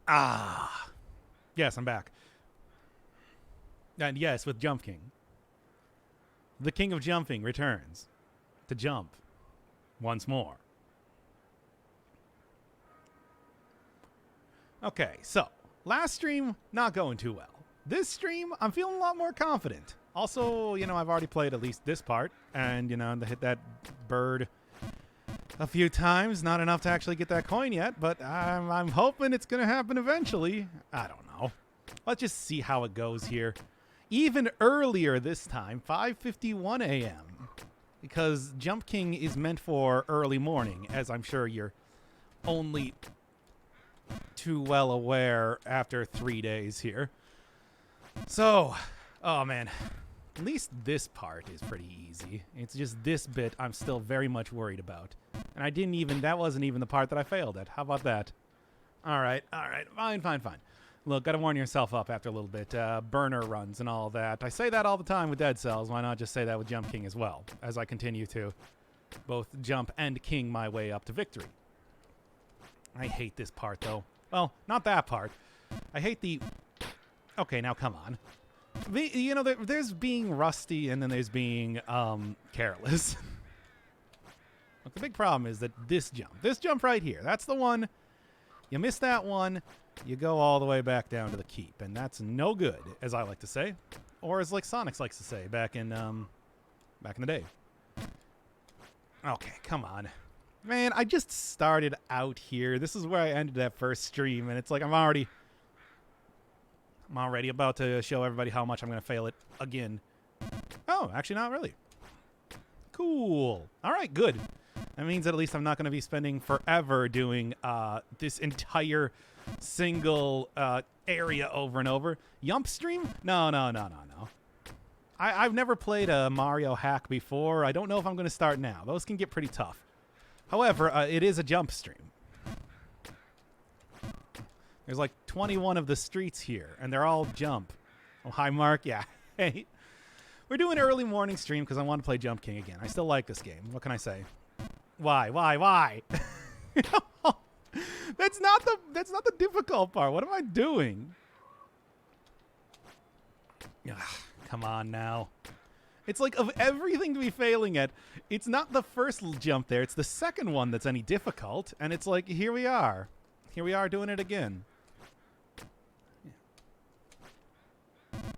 Ah. Yes, I'm back. And yes, with Jump King. The king of jumping returns to jump once more. Okay, so last stream, not going too well. This stream, I'm feeling a lot more confident. Also, I've already played at least this part, and, to hit that bird a few times. Not enough to actually get that coin yet, but I'm hoping it's going to happen eventually. I don't know. Let's just see how it goes here. Even earlier this time, 5:51 a.m. Because Jump King is meant for early morning, as I'm sure you're only too well aware after 3 days here. So, oh man, at least this part is pretty easy. It's just this bit I'm still very much worried about. And that wasn't even the part that I failed at. How about that? All right, fine. Look, gotta warm yourself up after a little bit. Burner runs and all that. I say that all the time with Dead Cells. Why not just say that with Jump King as well, as I continue to both jump and king my way up to victory. I hate this part, though. Well, not that part. I hate the... Okay, now come on. There's being rusty and then there's being careless. Look, the big problem is that this jump right here, that's the one. You miss that one, you go all the way back down to the keep, and that's no good, as I like to say, or as like Sonics likes to say back in the day. Okay, come on. Man, I just started out here. This is where I ended that first stream, and it's like I'm already about to show everybody how much I'm going to fail it again. Oh, actually not really. Cool. All right, good. That means that at least I'm not going to be spending forever doing this entire single area over and over. Yump stream? No. I've never played a Mario hack before. I don't know if I'm going to start now. Those can get pretty tough. However, it is a jump stream. There's like 21 of the streets here, and they're all jump. Oh, hi, Mark. Yeah. Hey. We're doing an early morning stream because I want to play Jump King again. I still like this game. What can I say? Why? That's not the difficult part. What am I doing? Ugh, come on now. It's like of everything to be failing at, it's not the first jump there. It's the second one that's any difficult. And it's like, here we are. Here we are doing it again. Yeah.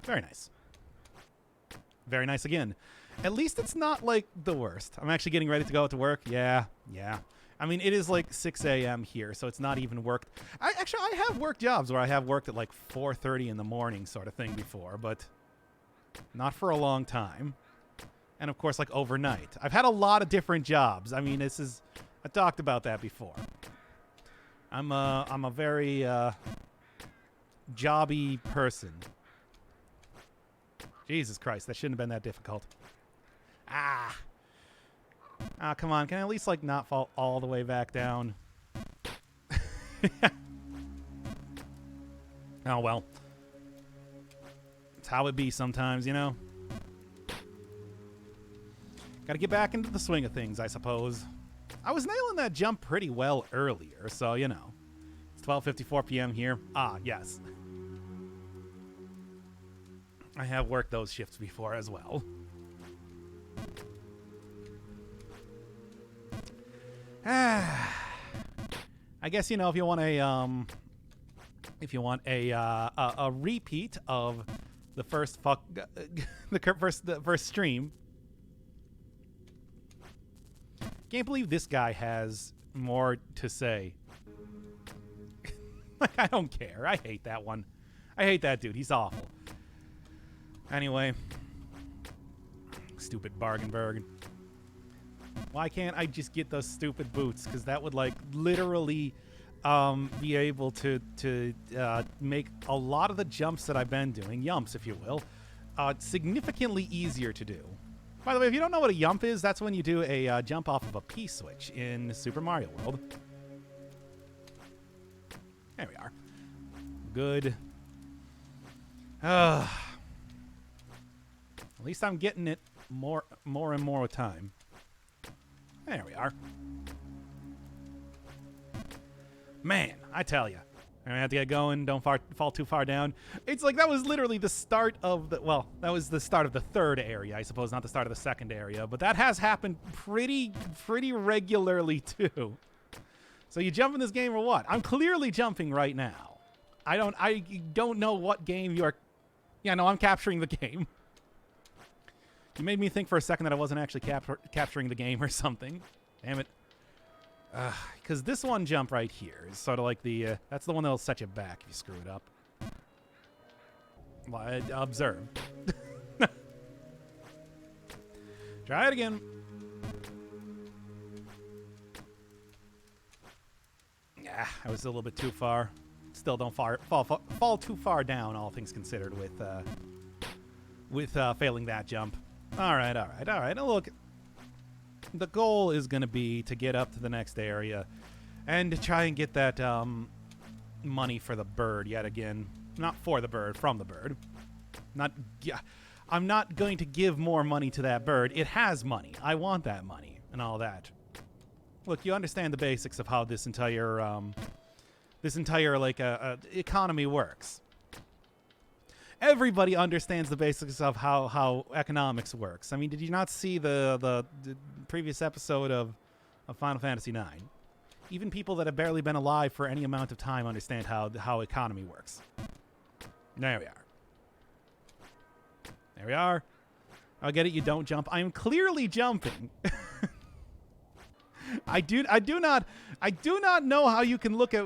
Very nice. Very nice again. At least it's not like the worst. I'm actually getting ready to go to work. Yeah. I mean, it is like 6 a.m. here, so it's not even worked. I have worked jobs where I have worked at like 4:30 in the morning sort of thing before, but not for a long time. And of course, like overnight. I've had a lot of different jobs. I mean, I talked about that before. I'm a very jobby person. Jesus Christ, that shouldn't have been that difficult. Ah, come on. Can I at least, like, not fall all the way back down? Oh, well. It's how it be sometimes, Gotta get back into the swing of things, I suppose. I was nailing that jump pretty well earlier, so, It's 12:54 p.m. here. Ah, yes. I have worked those shifts before as well. I guess if you want a repeat of the first the first stream. Can't believe this guy has more to say. Like, I don't care. I hate that one. I hate that dude. He's awful. Anyway. Stupid Bargenberg. Why can't I just get those stupid boots? Because that would, like, literally be able to make a lot of the jumps that I've been doing, yumps, if you will, significantly easier to do. By the way, if you don't know what a yump is, that's when you do a jump off of a P-switch in Super Mario World. There we are. Good. At least I'm getting it more and more time. There we are. Man, I tell you, I have to get going. Don't fall too far down. It's like that was literally the start of the... Well, that was the start of the third area, I suppose, not the start of the second area. But that has happened pretty regularly, too. So you jump in this game or what? I'm clearly jumping right now. I don't know what game you're... Yeah, no, I'm capturing the game. You made me think for a second that I wasn't actually capturing the game or something. Damn it. Because this one jump right here is sort of like the... that's the one that'll set you back if you screw it up. Well, observe. Try it again. Yeah, I was a little bit too far. Still don't fall too far down, all things considered, with failing that jump. All right. Now look, the goal is going to be to get up to the next area and to try and get that money for the bird yet again. Not for the bird, from the bird. I'm not going to give more money to that bird. It has money. I want that money and all that. Look, you understand the basics of how this entire like economy works. Everybody understands the basics of how economics works. I mean, did you not see the previous episode of Final Fantasy IX? Even people that have barely been alive for any amount of time understand how economy works. There we are. There we are. I'll get it. You don't jump. I am clearly jumping. I do not know how you can look at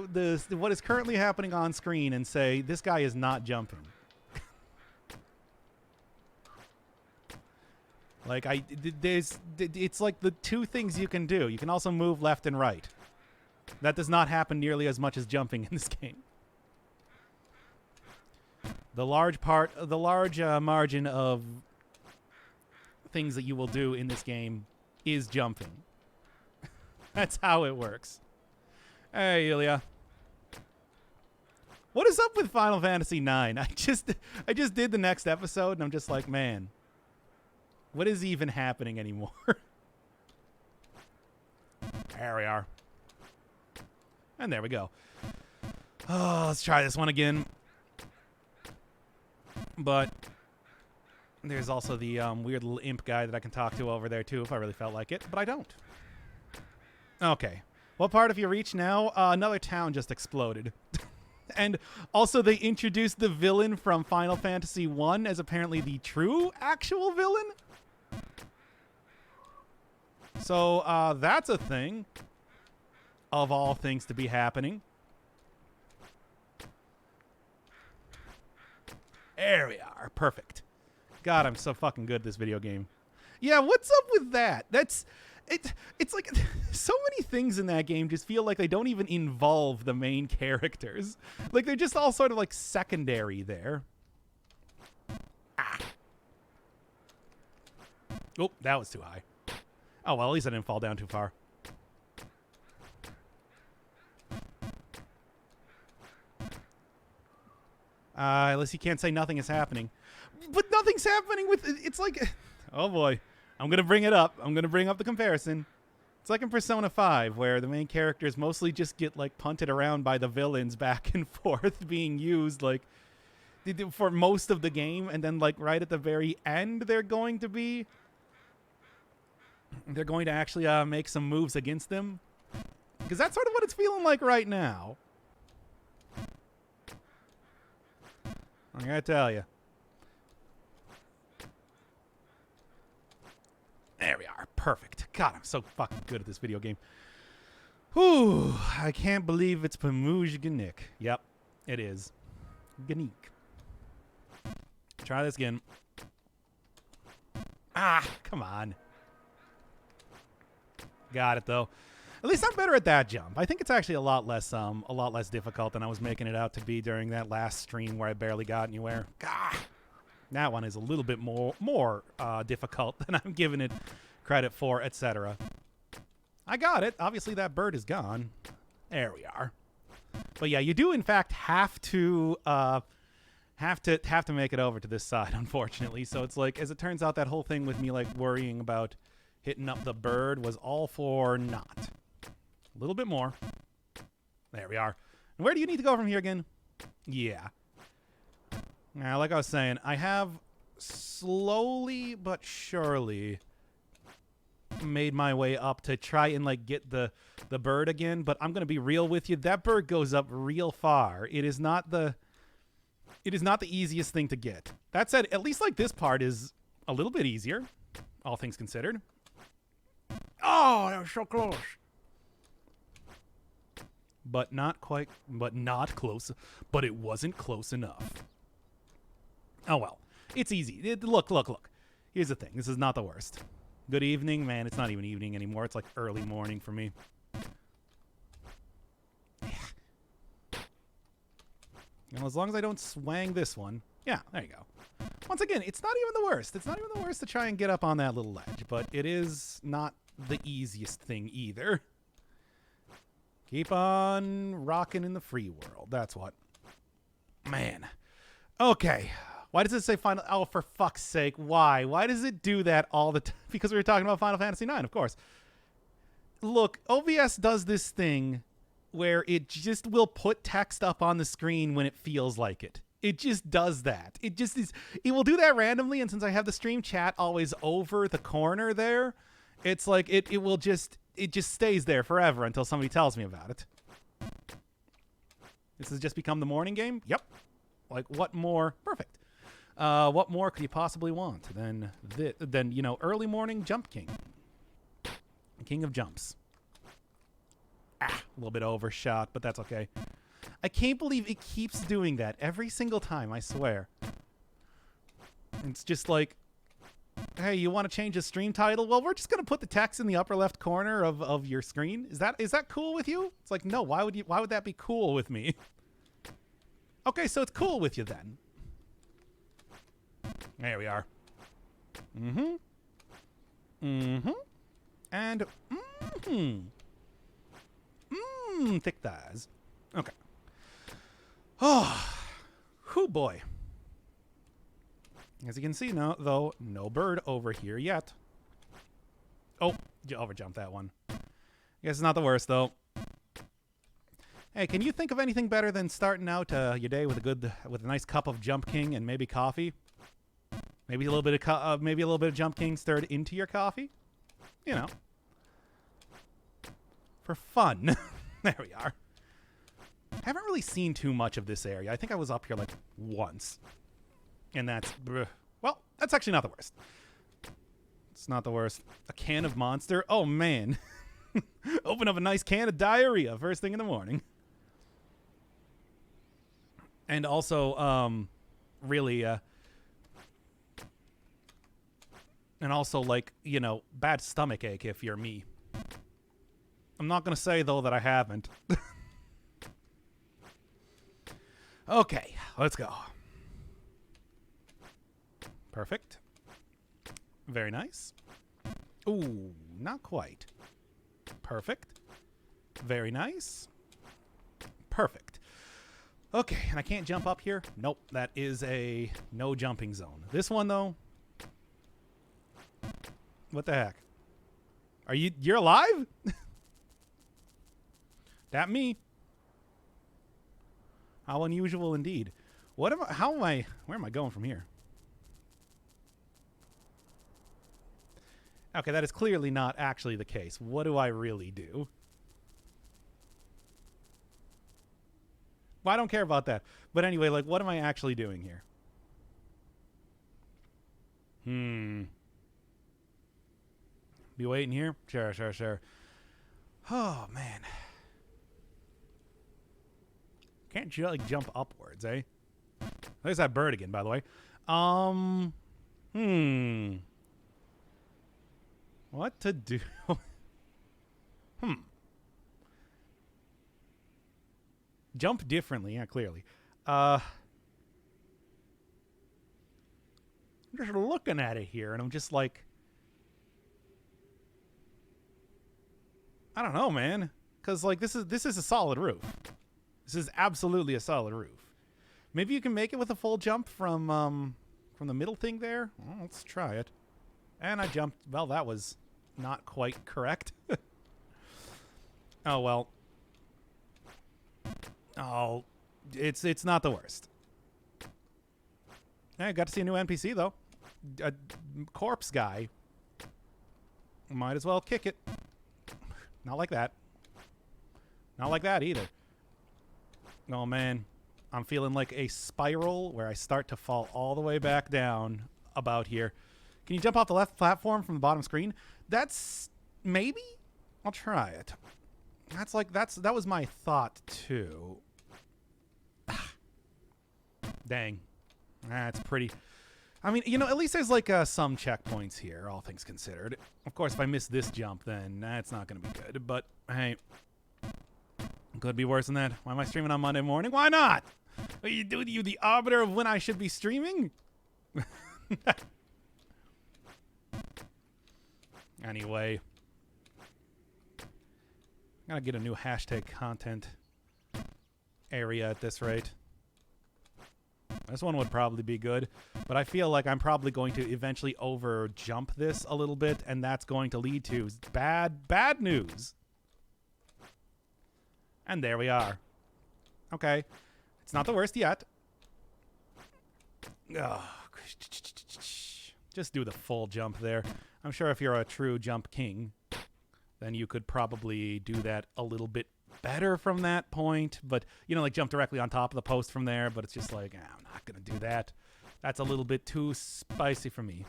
what is currently happening on screen and say this guy is not jumping. Like it's like the two things you can do. You can also move left and right. That does not happen nearly as much as jumping in this game. The large margin of things that you will do in this game is jumping. That's how it works. Hey, Ilya. What is up with Final Fantasy IX? I just did the next episode, and I'm just like, man, what is even happening anymore? There we are. And there we go. Oh, let's try this one again. But there's also the weird little imp guy that I can talk to over there, too, if I really felt like it. But I don't. Okay. What part have you reached now? Another town just exploded. And also they introduced the villain from Final Fantasy I as apparently the true actual villain. So that's a thing. Of all things to be happening. There we are. Perfect. God, I'm so fucking good at this video game. Yeah, what's up with that? It's like so many things in that game just feel like they don't even involve the main characters. Like they're just all sort of like secondary there. Ah. Oh, that was too high. Oh, well, at least I didn't fall down too far. Unless you can't say nothing is happening. But nothing's happening with... It's like... Oh, boy. I'm going to bring it up. I'm going to bring up the comparison. It's like in Persona 5, where the main characters mostly just get, like, punted around by the villains back and forth, being used, like, for most of the game. And then, like, right at the very end, they're going to actually make some moves against them. Because that's sort of what it's feeling like right now. I gotta tell you. There we are. Perfect. God, I'm so fucking good at this video game. Whew. I can't believe it's Pamuzhganik. Yep, it is. Ganik. Try this again. Ah, come on. Got it, though. At least I'm better at that jump. I think it's actually a lot less difficult than I was making it out to be during that last stream where I barely got anywhere. Gah! That one is a little bit more difficult than I'm giving it credit for, etc. I got it. Obviously, that bird is gone. There we are. But yeah, you do in fact have to make it over to this side, unfortunately. So it's like, as it turns out, that whole thing with me like worrying about hitting up the bird was all for naught. A little bit more. There we are. Where do you need to go from here again? Yeah. Now, like I was saying, I have slowly but surely made my way up to try and like get the bird again, but I'm gonna be real with you. That bird goes up real far. It is not the easiest thing to get. That said, at least like this part is a little bit easier, all things considered. Oh, that was so close. But not quite, but not close. But it wasn't close enough. Oh well, it's easy. Look. Here's the thing. This is not the worst. Good evening, man. It's not even evening anymore. It's like early morning for me. And as long as I don't swang this one. Yeah, there you go. Once again, it's not even the worst. It's not even the worst to try and get up on that little ledge, but it is not the easiest thing either. Keep on rocking in the free world. That's what. Man. Okay. Why does it say Final... Oh, for fuck's sake. Why? Why does it do that all the time? Because we were talking about Final Fantasy IX, of course. Look, OBS does this thing where it just will put text up on the screen when it feels like it. It just does that. It just is. It will do that randomly, and since I have the stream chat always over the corner there, it's like it will just... It just stays there forever until somebody tells me about it. This has just become the morning game? Yep. Like, what more? Perfect. What more could you possibly want than you know, early morning Jump King. King of Jumps. A little bit overshot, but that's okay. I can't believe it keeps doing that every single time, I swear. It's just like, hey, you want to change the stream title? Well, we're just going to put the text in the upper left corner of your screen. Is that cool with you? It's like, no, why would that be cool with me? Okay, so it's cool with you then. There we are. Mm-hmm. Mm-hmm. And thick thighs. Okay. Oh, whoo boy. As you can see now, though, no bird over here yet. Oh, you overjumped that one. Guess it's not the worst, though. Hey, can you think of anything better than starting out your day with a nice cup of Jump King and maybe coffee? Maybe a little bit of Jump King stirred into your coffee. You know, for fun. There we are. Haven't really seen too much of this area. I think I was up here like once. And that's... Well, that's actually not the worst. It's not the worst. A can of Monster? Oh, man. Open up a nice can of diarrhea first thing in the morning. And also, really... and also, like, you know, bad stomach ache if you're me. I'm not going to say, though, that I haven't. Okay, let's go. Perfect. Very nice. Ooh, not quite. Perfect. Very nice. Perfect. Okay, and I can't jump up here? Nope, that is a no jumping zone. This one, though. What the heck? You're alive? That me. How unusual indeed. Where am I going from here? Okay, that is clearly not actually the case. What do I really do? Well, I don't care about that. But anyway, like, what am I actually doing here? Be waiting here? Sure. Oh, man. Can't you, like, jump upwards, eh? There's that bird again, by the way. What to do? Jump differently, yeah, clearly. I'm just looking at it here, and I'm just like... I don't know, man. Because, like, this is a solid roof. This is absolutely a solid roof. Maybe you can make it with a full jump from the middle thing there? Well, let's try it. And I jumped. Well, that was not quite correct. Oh, well. Oh, it's not the worst. Hey, got to see a new NPC, though. A corpse guy. Might as well kick it. Not like that. Not like that, either. Oh, man. I'm feeling like a spiral where I start to fall all the way back down about here. Can you jump off the left platform from the bottom screen? That's... maybe? I'll try it. That was my thought, too. Dang. That's pretty... I mean, you know, at least there's like some checkpoints here, all things considered. Of course, if I miss this jump, then that's not going to be good. But, hey, could be worse than that. Why am I streaming on Monday morning? Why not? Are you the arbiter of when I should be streaming? Anyway. Gotta get a new hashtag content area at this rate. This one would probably be good, but I feel like I'm probably going to eventually over jump this a little bit, and that's going to lead to bad news. And there we are. Okay. It's not the worst yet. Oh, just do the full jump there. I'm sure if you're a true jump king, then you could probably do that a little bit better from that point. But, you know, like jump directly on top of the post from there. But it's just like, I'm not going to do that. That's a little bit too spicy for me.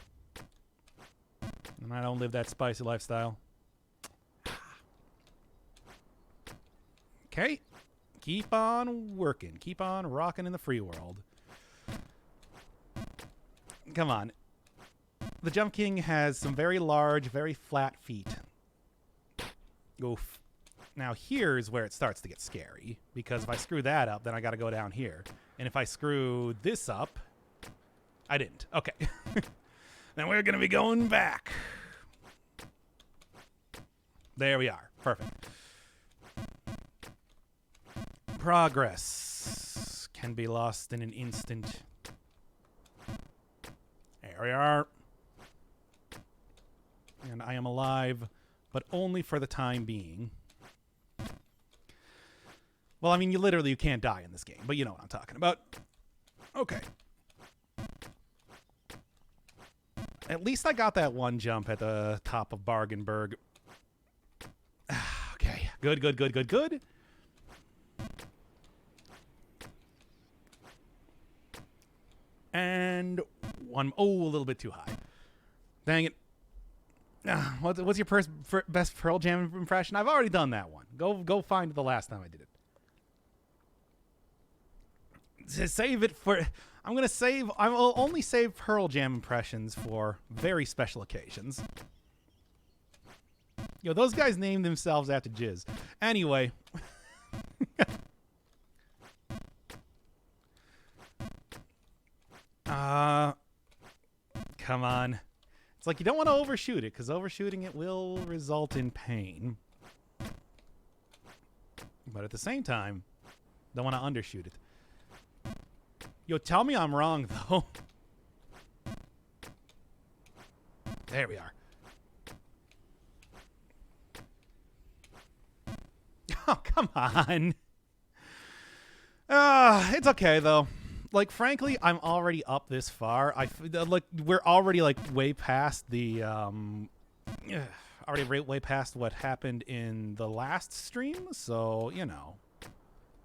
And I don't live that spicy lifestyle. Okay. Keep on working. Keep on rocking in the free world. Come on. The Jump King has some very large, very flat feet. Oof. Now here's where it starts to get scary, because if I screw that up, then I got to go down here. And if I screw this up, I didn't. Okay. Then we're going to be going back. There we are. Perfect. Progress can be lost in an instant. There we are. And I am alive, but only for the time being. Well, I mean, you can't die in this game, but you know what I'm talking about. Okay. At least I got that one jump at the top of Bargainburg. Okay. Good. And one. Oh, a little bit too high. Dang it. What's your best Pearl Jam impression? I've already done that one. Go find the last time I did it. To save it for... I will only save Pearl Jam impressions for very special occasions. Yo, those guys named themselves after jizz. Anyway. Come on. It's like you don't want to overshoot it, because overshooting it will result in pain. But at the same time, don't want to undershoot it. Yo, tell me I'm wrong, though. There we are. Oh, come on. It's okay, though. Like, frankly, I'm already up this far. We're already, like, way past the, way past what happened in the last stream. So, you know,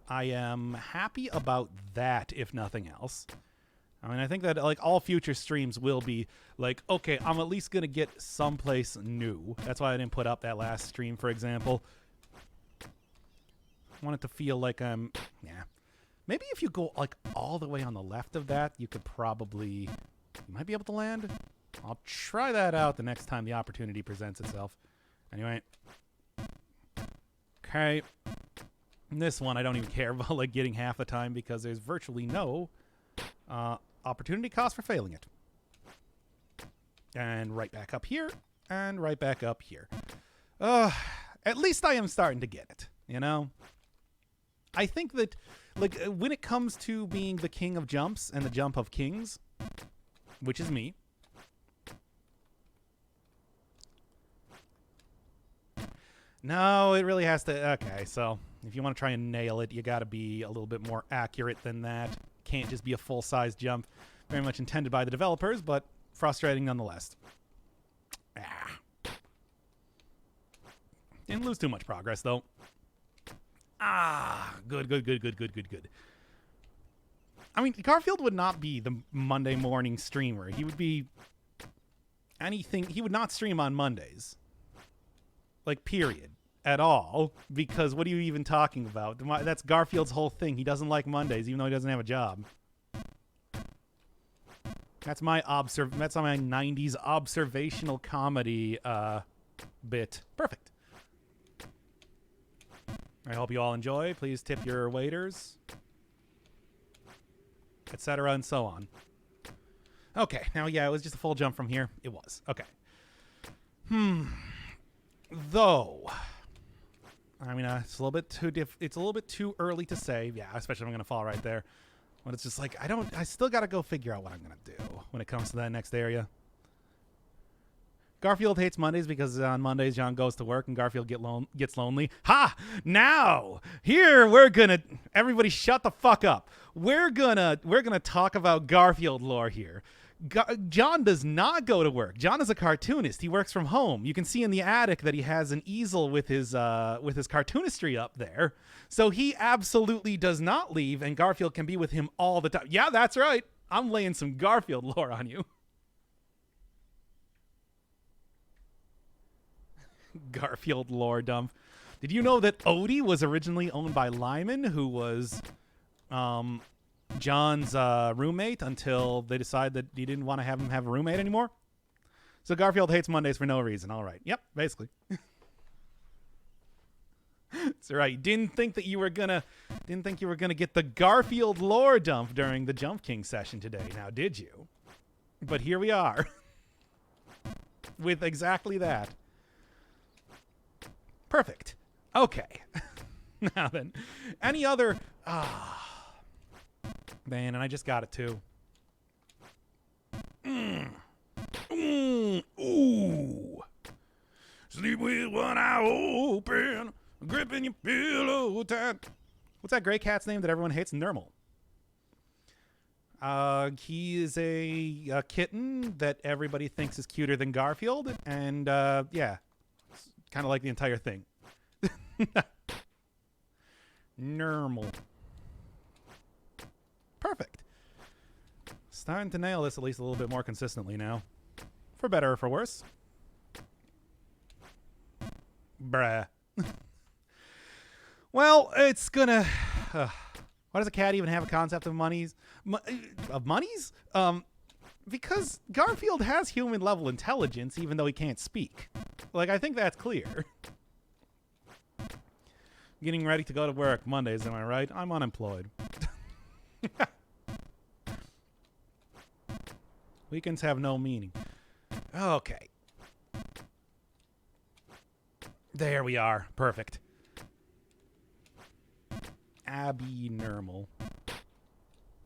I am happy about that, if nothing else. I mean, I think that, like, all future streams will be, like, okay, I'm at least going to get someplace new. That's why I didn't put up that last stream, for example. I want it to feel like I'm, yeah. Maybe if you go, like, all the way on the left of that, you might be able to land. I'll try that out the next time the opportunity presents itself. Anyway. Okay. This one, I don't even care about, like, getting half the time because there's virtually no opportunity cost for failing it. And right back up here, and right back up here. At least I am starting to get it, you know? I think that, like, when it comes to being the king of jumps and the jump of kings, which is me, No, it really has to. Okay, so if you want to try and nail it, you got to be a little bit more accurate than that. Can't just be a full-size jump. Very much intended by the developers, but frustrating nonetheless. Didn't lose too much progress, though. Good. I mean, Garfield would not be the Monday morning streamer. He would be anything. He would not stream on Mondays. Like, period. At all. Because what are you even talking about? That's Garfield's whole thing. He doesn't like Mondays, even though he doesn't have a job. That's my 90s observational comedy bit. Perfect. I hope you all enjoy. Please tip your waiters, etc. and so on. Okay, now yeah, it was just a full jump from here. It was. Okay. Though, I mean, it's a little bit too it's a little bit too early to say. Yeah, especially if I'm gonna fall right there. But it's just like I still gotta go figure out what I'm gonna do when it comes to that next area. Garfield hates Mondays because on Mondays John goes to work and Garfield gets lonely. Ha! Now, here everybody shut the fuck up. We're gonna talk about Garfield lore here. John does not go to work. John is a cartoonist. He works from home. You can see in the attic that he has an easel with his cartoonistry up there. So he absolutely does not leave, and Garfield can be with him all the time. Yeah, that's right. I'm laying some Garfield lore on you. Garfield lore dump. Did you know that Odie was originally owned by Lyman, who was John's roommate until they decided that he didn't want to have him have a roommate anymore? So Garfield hates Mondays for no reason. All right. Yep, basically. That's right. Didn't think you were gonna get the Garfield lore dump during the Jump King session today. Now, did you? But here we are. With exactly that. Perfect. Okay. Now then, any other... Man, and I just got it too. Ooh. Sleep with one eye open, gripping your pillow tight. What's that gray cat's name that everyone hates? Nermal. He is a kitten that everybody thinks is cuter than Garfield, and yeah. Kind of like the entire thing. Normal. Perfect. Starting to nail this at least a little bit more consistently now. For better or for worse. Bruh. Well, it's gonna... why does a cat even have a concept of monies? Of monies? Because Garfield has human level intelligence even though he can't speak. Like, I think that's clear. Getting ready to go to work Mondays, am I right? I'm unemployed. Weekends have no meaning. Okay. There we are. Perfect. Abby Nermal.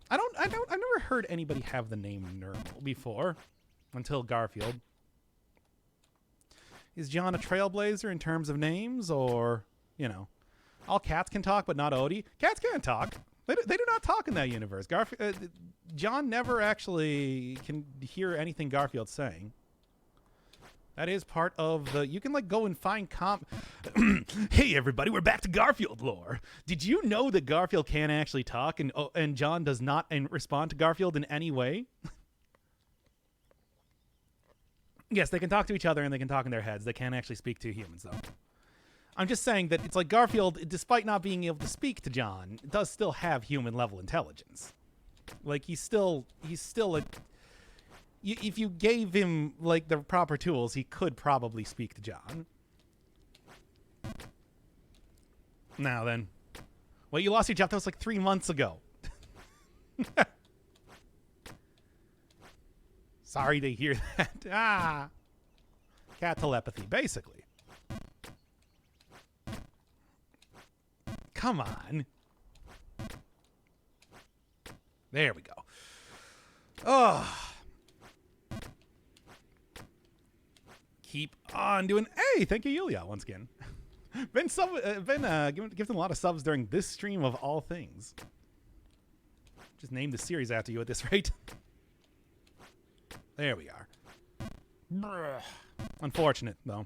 I've never heard anybody have the name Nermal before. Until Garfield. Is John a trailblazer in terms of names, or, you know, all cats can talk, but not Odie? Cats can't talk. They do not talk in that universe. John never actually can hear anything Garfield's saying. That is part of the... You can, like, go and find Hey, everybody, we're back to Garfield lore. Did you know that Garfield can actually talk, and John does not respond to Garfield in any way? Yes, they can talk to each other and they can talk in their heads. They can't actually speak to humans, though. I'm just saying that it's like Garfield, despite not being able to speak to John, does still have human-level intelligence. Like, he's still a... If you gave him, like, the proper tools, he could probably speak to John. Now then. Well, you lost your job. That was like 3 months ago. Sorry to hear that. Cat telepathy, basically. Come on. There we go. Oh. Keep on doing... Hey, thank you, Yulia, once again. Give them a lot of subs during this stream of all things. Just name the series after you at this rate. There we are. Brr. Unfortunate, though.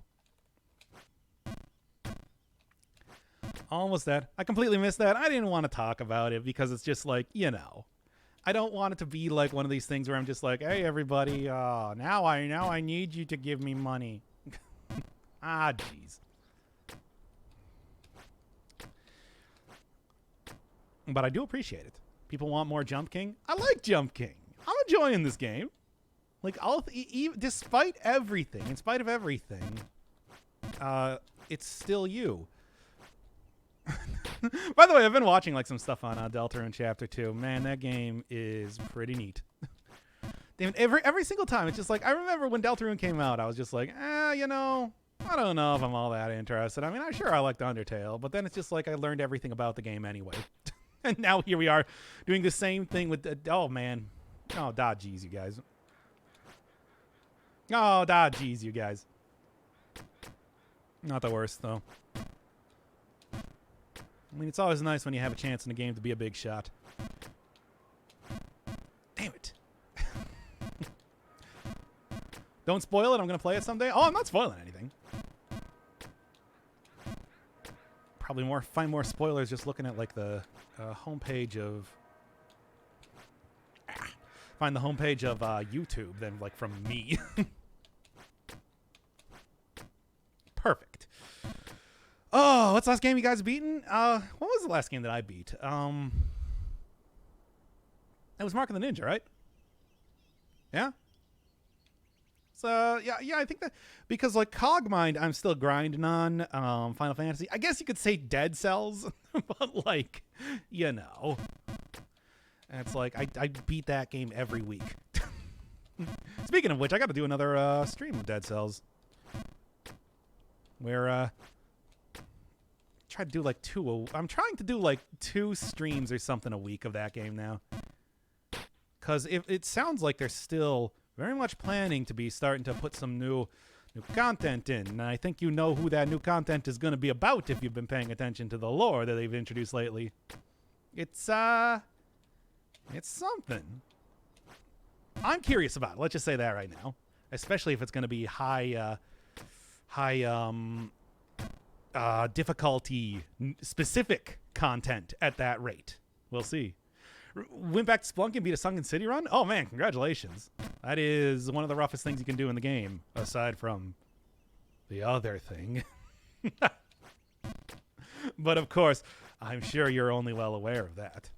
Almost that. I completely missed that. I didn't want to talk about it because it's just like, you know. I don't want it to be like one of these things where I'm just like, hey, everybody, now I need you to give me money. Ah, jeez. But I do appreciate it. People want more Jump King. I like Jump King. I'm enjoying this game. Like, despite everything, in spite of everything, it's still you. By the way, I've been watching like some stuff on Deltarune Chapter 2. Man, that game is pretty neat. Damn, every single time, it's just like, I remember when Deltarune came out, I was just like, you know, I don't know if I'm all that interested. I mean, I'm sure I liked Undertale, but then it's just like I learned everything about the game anyway. And now here we are doing the same thing with oh man. Oh, geez, you guys. Oh, geez, you guys. Not the worst, though. I mean, it's always nice when you have a chance in a game to be a big shot. Damn it. Don't spoil it. I'm going to play it someday. Oh, I'm not spoiling anything. Probably find more spoilers just looking at like the homepage of find the homepage of YouTube than like from me. Perfect. Oh, what's the last game you guys beaten? What was the last game that I beat? It was Mark of the Ninja, right? Yeah. So yeah, I think that because like Cogmind, I'm still grinding on Final Fantasy. I guess you could say Dead Cells, but like, you know, it's like I beat that game every week. Speaking of which, I got to do another stream of Dead Cells, where try to do like I'm trying to do like 2 streams or something a week of that game now, because it sounds like they're still very much planning to be starting to put some new content in. And I think you know who that new content is going to be about if you've been paying attention to the lore that they've introduced lately. It's something. I'm curious about it. Let's just say that right now. Especially if it's going to be high difficulty specific content at that rate. We'll see. Went back to Splunk and beat a Sunken City run? Oh, man, congratulations. That is one of the roughest things you can do in the game, aside from the other thing. But, of course, I'm sure you're only well aware of that.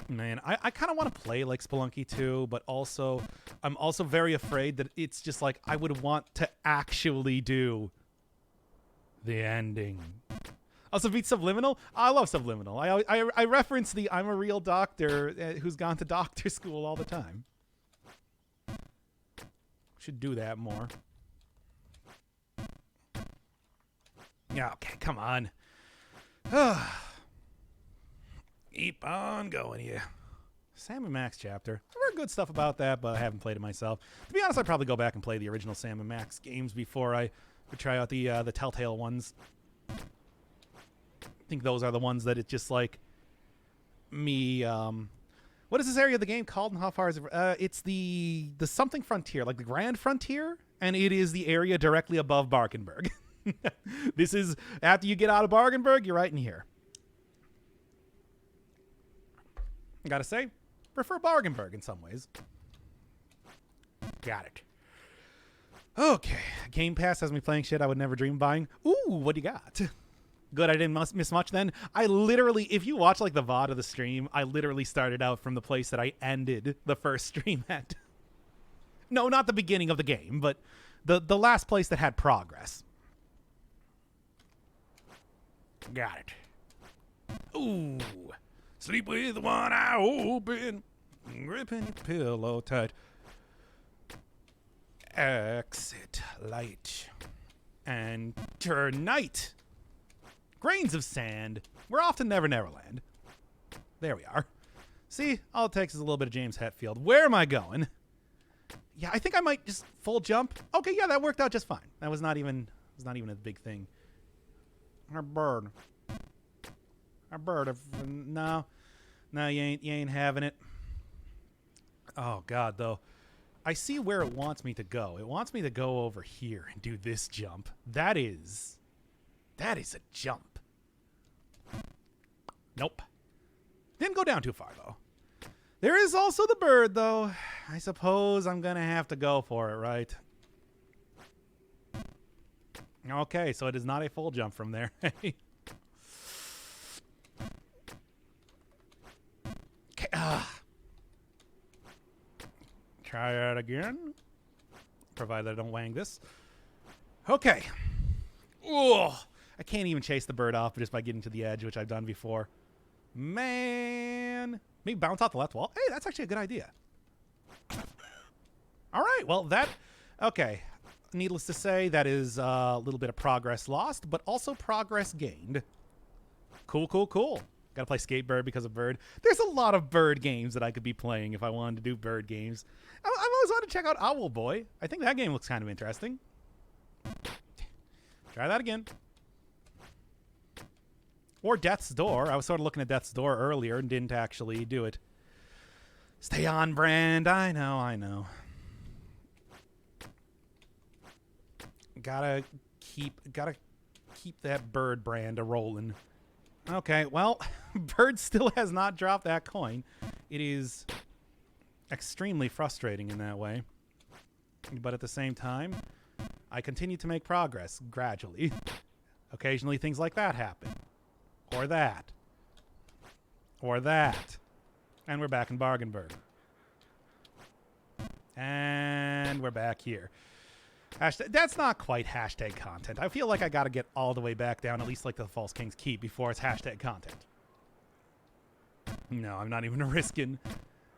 Man, I kind of want to play like Spelunky 2, but also I'm also very afraid that it's just like I would want to actually do the ending. Also beat Subliminal. I love Subliminal. I reference the I'm a real doctor who's gone to doctor school all the time. Should do that more. Yeah, okay, come on. Keep on going here. Sam and Max chapter. There were good stuff about that, but I haven't played it myself. To be honest, I'd probably go back and play the original Sam and Max games before I would try out the Telltale ones. I think those are the ones that it's just like me. What is this area of the game called, and how far is it? It's the something frontier, like the Grand Frontier, and it is the area directly above Barkenberg. This is after you get out of Barkenberg, you're right in here. I gotta say, prefer Bargenberg in some ways. Got it. Okay. Game Pass has me playing shit I would never dream of buying. Ooh, what do you got? Good, I didn't miss much then. I literally, if you watch like the VOD of the stream, I literally started out from the place that I ended the first stream at. No, not the beginning of the game, but the last place that had progress. Got it. Ooh. Sleep with one eye open, gripping your pillow tight. Exit light. Enter night. Grains of sand. We're off to Never Neverland. There we are. See, all it takes is a little bit of James Hetfield. Where am I going? Yeah, I think I might just full jump. Okay, yeah, that worked out just fine. That was not even a big thing. Our bird. Our bird. No, you ain't having it. Oh God, though. I see where it wants me to go. It wants me to go over here and do this jump. That is a jump. Nope. Didn't go down too far, though. There is also the bird, though. I suppose I'm going to have to go for it, right? Okay, so it is not a full jump from there. Okay, try that again. Provided I don't wang this. Okay. Oh, I can't even chase the bird off just by getting to the edge, which I've done before. Man. Maybe bounce off the left wall. Hey, that's actually a good idea. All right. Well, that... Okay. Needless to say, that is a little bit of progress lost, but also progress gained. Cool, cool, cool. Got to play Skatebird because of Bird. There's a lot of Bird games that I could be playing if I wanted to do Bird games. I've always wanted to check out Owl Boy. I think that game looks kind of interesting. Try that again. Or Death's Door. I was sort of looking at Death's Door earlier and didn't actually do it. Stay on brand. I know. Gotta keep that Bird brand a-rolling. Okay, well, Bird still has not dropped that coin. It is extremely frustrating in that way. But at the same time, I continue to make progress gradually. Occasionally things like that happen. Or that. Or that. And we're back in Bargainburg. And we're back here. That's not quite hashtag content. I feel like I gotta get all the way back down, at least like the False King's Keep, before it's hashtag content. No, I'm not even risking.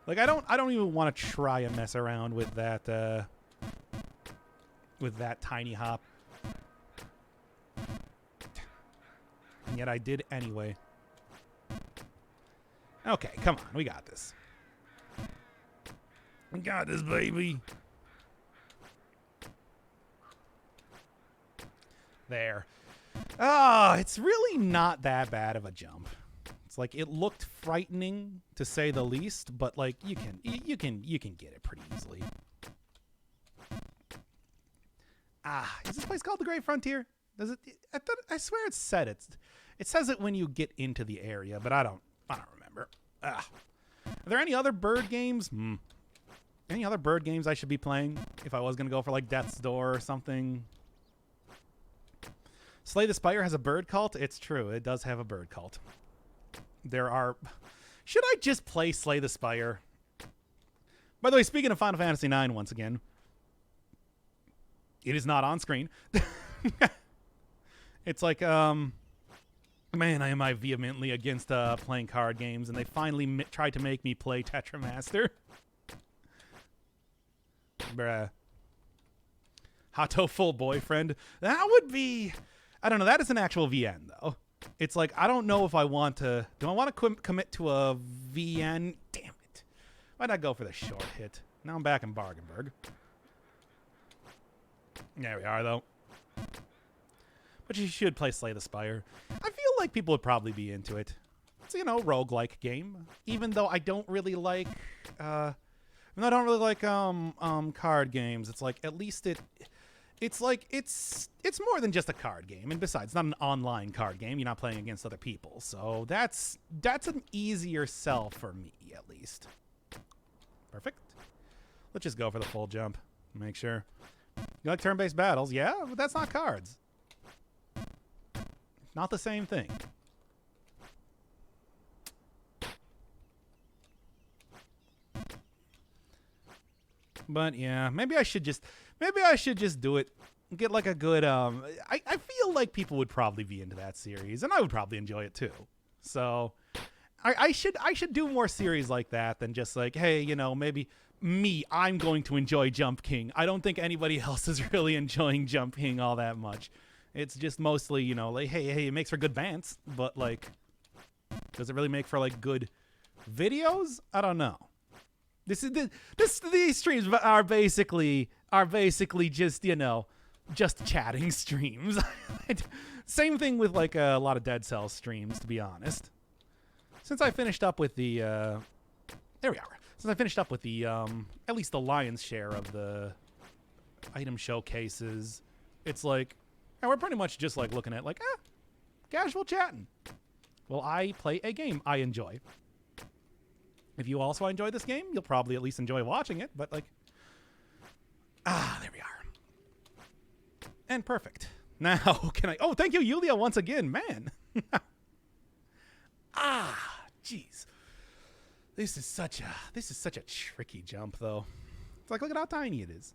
Like I don't even want to try and mess around with that tiny hop. And yet I did anyway. Okay, come on, we got this. We got this, baby. There. Oh, it's really not that bad of a jump. It's like it looked frightening to say the least, but like you can get it pretty easily. Is this place called the Great Frontier? Does it? I swear it said it. It says it when you get into the area, but I don't remember. Are there any other Bird games? Any other Bird games I should be playing if I was gonna go for like Death's Door or something? Slay the Spire has a bird cult? It's true. It does have a bird cult. There are... Should I just play Slay the Spire? By the way, speaking of Final Fantasy IX once again, it is not on screen. It's like, man, am I vehemently against playing card games, and they finally tried to make me play Tetramaster. Bruh. Hato Full Boyfriend. That would be... I don't know. That is an actual VN, though. It's like, I don't know if I want to... Do I want to commit to a VN? Damn it. Why'd I go for the short hit? Now I'm back in Bargainburg. There we are, though. But you should play Slay the Spire. I feel like people would probably be into it. It's, you know, roguelike game. Even though I don't really like... card games. It's like, at least it's like it's more than just a card game, and besides, it's not an online card game. You're not playing against other people, so that's an easier sell for me, at least. Perfect. Let's just go for the full jump. Make sure. You like turn-based battles? Yeah, but that's not cards. Not the same thing. But yeah, maybe I should just do it. Get like a good I feel like people would probably be into that series, and I would probably enjoy it too. So I should do more series like that than just like, hey, you know, maybe I'm going to enjoy Jump King. I don't think anybody else is really enjoying Jump King all that much. It's just mostly, you know, like, hey, it makes for good bants, but like, does it really make for like good videos? I don't know. These streams are basically just, you know, just chatting streams. Same thing with like a lot of Dead Cells streams, to be honest. Since I finished up with the there we are. Since I finished up with the at least the lion's share of the item showcases, it's like, and we're pretty much just like looking at like casual chatting. Well, I play a game I enjoy. If you also enjoy this game, you'll probably at least enjoy watching it, but like, there we are. And perfect. Now, can I, oh, thank you, Yulia, once again, man. Jeez. This is such a tricky jump, though. It's like, look at how tiny it is.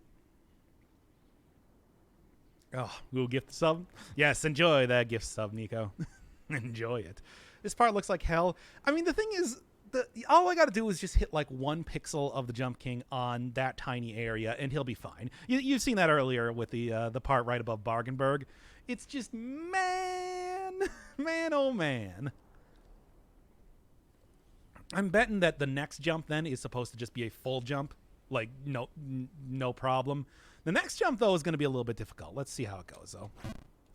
Oh, we'll gift sub. Yes, enjoy that gift sub, Nico. Enjoy it. This part looks like hell. I mean, the thing is, all I got to do is just hit like 1 pixel of the Jump King on that tiny area, and he'll be fine. You've seen that earlier with the part right above Bargenberg. It's just, man, oh man. I'm betting that the next jump then is supposed to just be a full jump, like no problem. The next jump though is going to be a little bit difficult. Let's see how it goes though.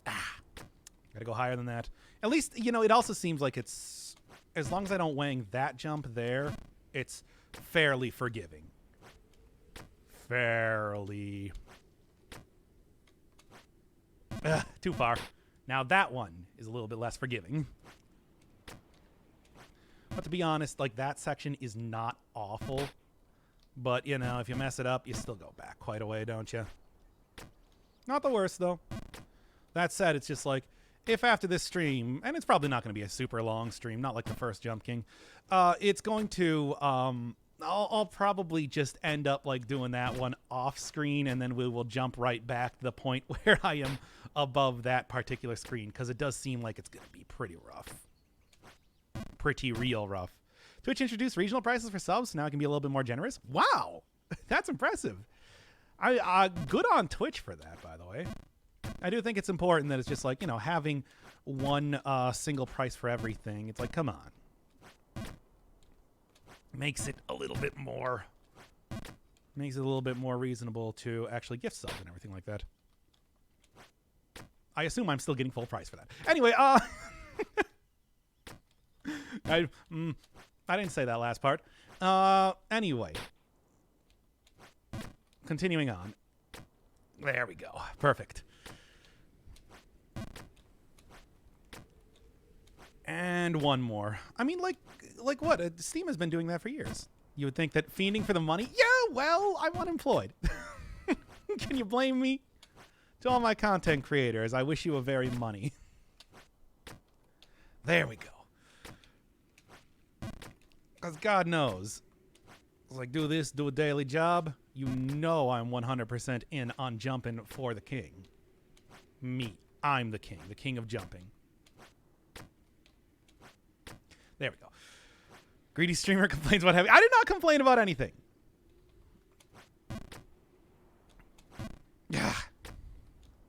Gotta go higher than that. At least, you know, it also seems like it's, as long as I don't wang that jump there, it's fairly forgiving. Fairly. Too far. Now that one is a little bit less forgiving. But to be honest, like, that section is not awful. But, you know, if you mess it up, you still go back quite a way, don't you? Not the worst, though. That said, it's just like, if after this stream, and it's probably not going to be a super long stream, not like the first Jump King, it's going to, I'll probably just end up, like, doing that one off screen, and then we will jump right back to the point where I am above that particular screen, because it does seem like it's going to be pretty rough. Pretty real rough. Twitch introduced regional prices for subs, so now it can be a little bit more generous. Wow, that's impressive. Good on Twitch for that, by the way. I do think it's important that it's just like, you know, having one single price for everything. It's like, come on. Makes it a little bit more reasonable to actually gift subs and everything like that. I assume I'm still getting full price for that. Anyway, I didn't say that last part. Anyway. Continuing on. There we go. Perfect. And one more. I mean, like what? Steam has been doing that for years. You would think that fiending for the money? Yeah, well, I'm unemployed. Can you blame me? To all my content creators, I wish you a very money. There we go. Because God knows, it's like, do this, do a daily job. You know I'm 100% in on jumping for the king. Me. I'm the king of jumping. There we go. Greedy streamer complains about heavy. I did not complain about anything. Yeah.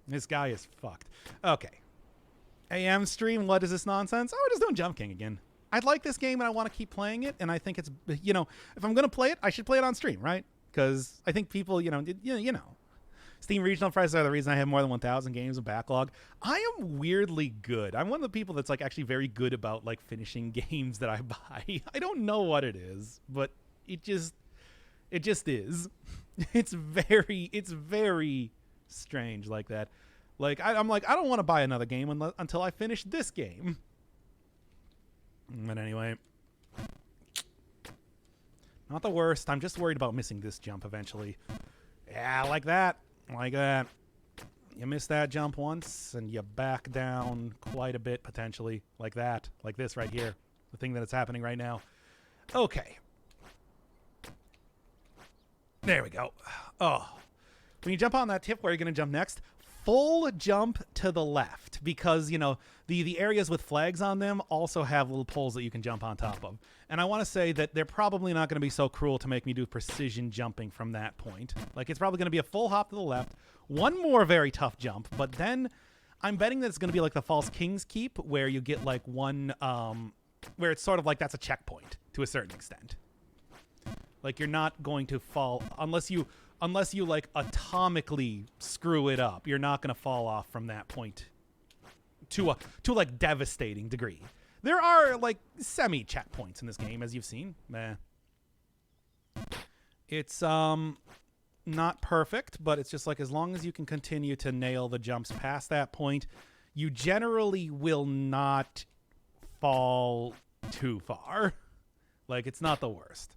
This guy is fucked. Okay. AM stream, what is this nonsense? Oh, we're just doing Jump King again. I like this game and I want to keep playing it, and I think it's, you know, if I'm going to play it, I should play it on stream, right? Because I think people, you know, Steam regional prices are the reason I have more than 1,000 games in backlog. I am weirdly good. I'm one of the people that's like actually very good about like finishing games that I buy. I don't know what it is, but it just is. It's very strange like that. Like I'm like, I don't want to buy another game until I finish this game. But anyway, not the worst. I'm just worried about missing this jump eventually. Yeah, like that. Like that. You miss that jump once, and you back down quite a bit, potentially. Like that. Like this right here. The thing that is happening right now. Okay. There we go. Oh. When you jump on that tip, where are you going to jump next? Full jump to the left, because, you know, the areas with flags on them also have little poles that you can jump on top of. And I want to say that they're probably not going to be so cruel to make me do precision jumping from that point. Like, it's probably going to be a full hop to the left, one more very tough jump, but then I'm betting that it's going to be like the False King's Keep, where you get like one, where it's sort of like that's a checkpoint to a certain extent. Like, you're not going to fall unless you unless you like atomically screw it up, you're not going to fall off from that point to a like devastating degree. There are like semi checkpoints in this game, as you've seen. It's not perfect, but it's just like as long as you can continue to nail the jumps past that point, you generally will not fall too far. Like, it's not the worst.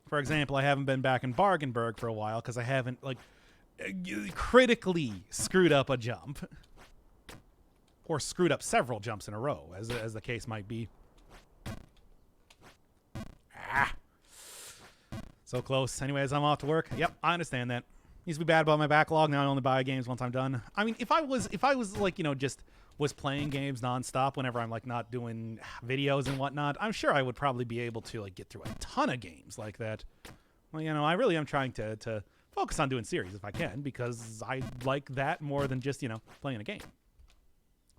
For example, I haven't been back in Bargenberg for a while because I haven't, like, critically screwed up a jump. Or screwed up several jumps in a row, as the case might be. So close. Anyways, I'm off to work. Yep, I understand that. Used to be bad about my backlog. Now I only buy games once I'm done. I mean, if I was like, you know, just was playing games nonstop whenever I'm like not doing videos and whatnot, I'm sure I would probably be able to like get through a ton of games like that. Well, you know, I really am trying to focus on doing series if I can, because I like that more than just, you know, playing a game.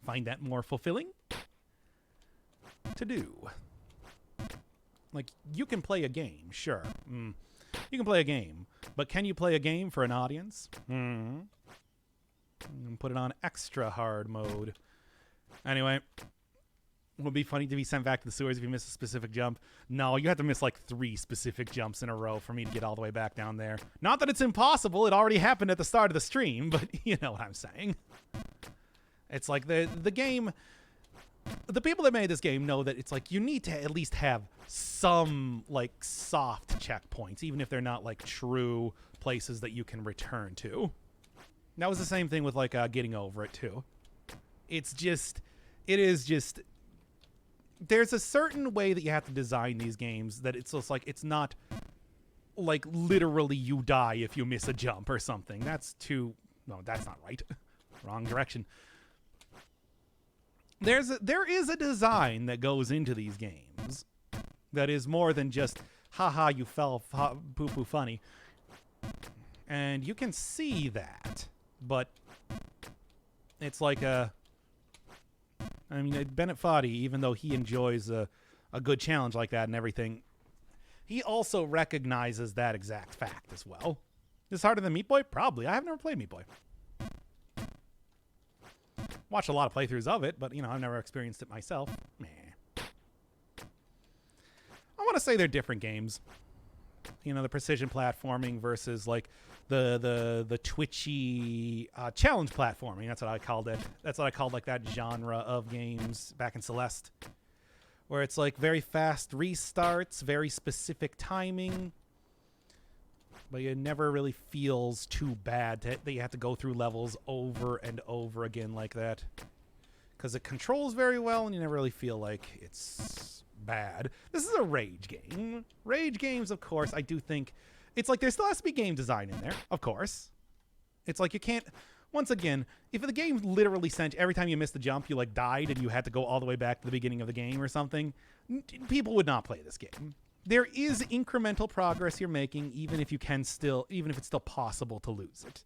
Find that more fulfilling to do. Like, you can play a game, sure. You can play a game, but can you play a game for an audience? I'm gonna put it on extra hard mode. Anyway, it would be funny to be sent back to the sewers if you miss a specific jump. No, you have to miss like 3 specific jumps in a row for me to get all the way back down there. Not that it's impossible. It already happened at the start of the stream, but you know what I'm saying. It's like the game... The people that made this game know that it's like you need to at least have some like soft checkpoints, even if they're not like true places that you can return to. That was the same thing with like getting over it too. It is just, there's a certain way that you have to design these games that it's just like, it's not like literally you die if you miss a jump or something. No, that's not right. Wrong direction. There is a design that goes into these games that is more than just, haha, you fell, poo-poo funny. And you can see that, but it's like I mean, Bennett Foddy, even though he enjoys a good challenge like that and everything, he also recognizes that exact fact as well. Is this harder than Meat Boy? Probably. I have never played Meat Boy. Watched a lot of playthroughs of it, but, you know, I've never experienced it myself. Meh. I want to say they're different games. You know, the precision platforming versus, like, the twitchy challenge platforming. That's what I called it. That's what I called, like, that genre of games back in Celeste. Where it's, like, very fast restarts, very specific timing. But it never really feels too bad that you have to go through levels over and over again like that. Because it controls very well, and you never really feel like it's bad. This is a rage game. Rage games, of course, I do think... It's like there still has to be game design in there, of course. It's like you can't... Once again, if the game literally sent every time you missed the jump, you like died and you had to go all the way back to the beginning of the game or something, people would not play this game. There is incremental progress you're making, even if it's still possible to lose it.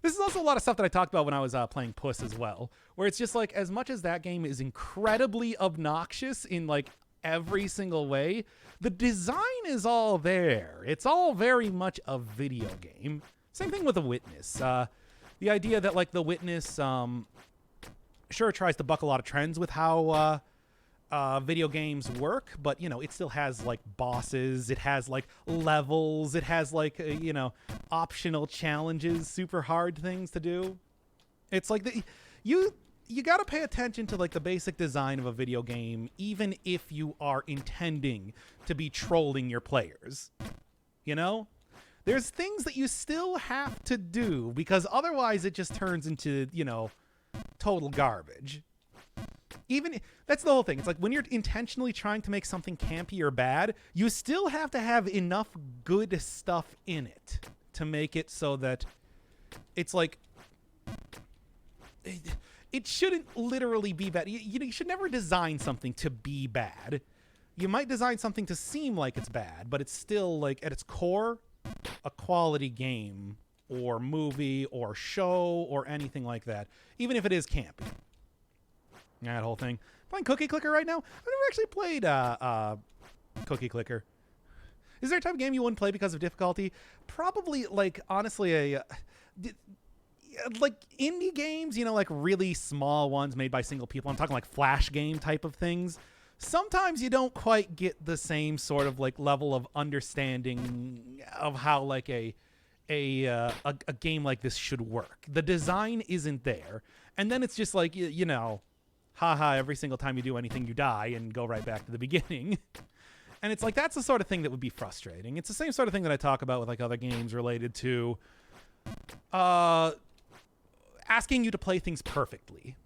This is also a lot of stuff that I talked about when I was playing Puss as well, where it's just like, as much as that game is incredibly obnoxious in like every single way, the design is all there. It's all very much a video game. Same thing with The Witness. The idea that like The Witness sure tries to buck a lot of trends with how video games work, but you know, it still has like bosses, it has like levels, it has like you know, optional challenges, super hard things to do. It's like you got to pay attention to like the basic design of a video game, even if you are intending to be trolling your players. You know, there's things that you still have to do, because otherwise it just turns into, you know, total garbage. Even that's the whole thing. It's like when you're intentionally trying to make something campy or bad, you still have to have enough good stuff in it to make it so that it's like it shouldn't literally be bad. You should never design something to be bad. You might design something to seem like it's bad, but it's still like at its core a quality game or movie or show or anything like that, even if it is campy. That whole thing. Playing Cookie Clicker right now? I've never actually played Cookie Clicker. Is there a type of game you wouldn't play because of difficulty? Probably, like, honestly, like indie games, you know, like really small ones made by single people. I'm talking like Flash game type of things. Sometimes you don't quite get the same sort of like level of understanding of how like a game like this should work. The design isn't there, and then it's just like you know, haha. Every single time you do anything, you die and go right back to the beginning. And it's like that's the sort of thing that would be frustrating. It's the same sort of thing that I talk about with like other games related to asking you to play things perfectly.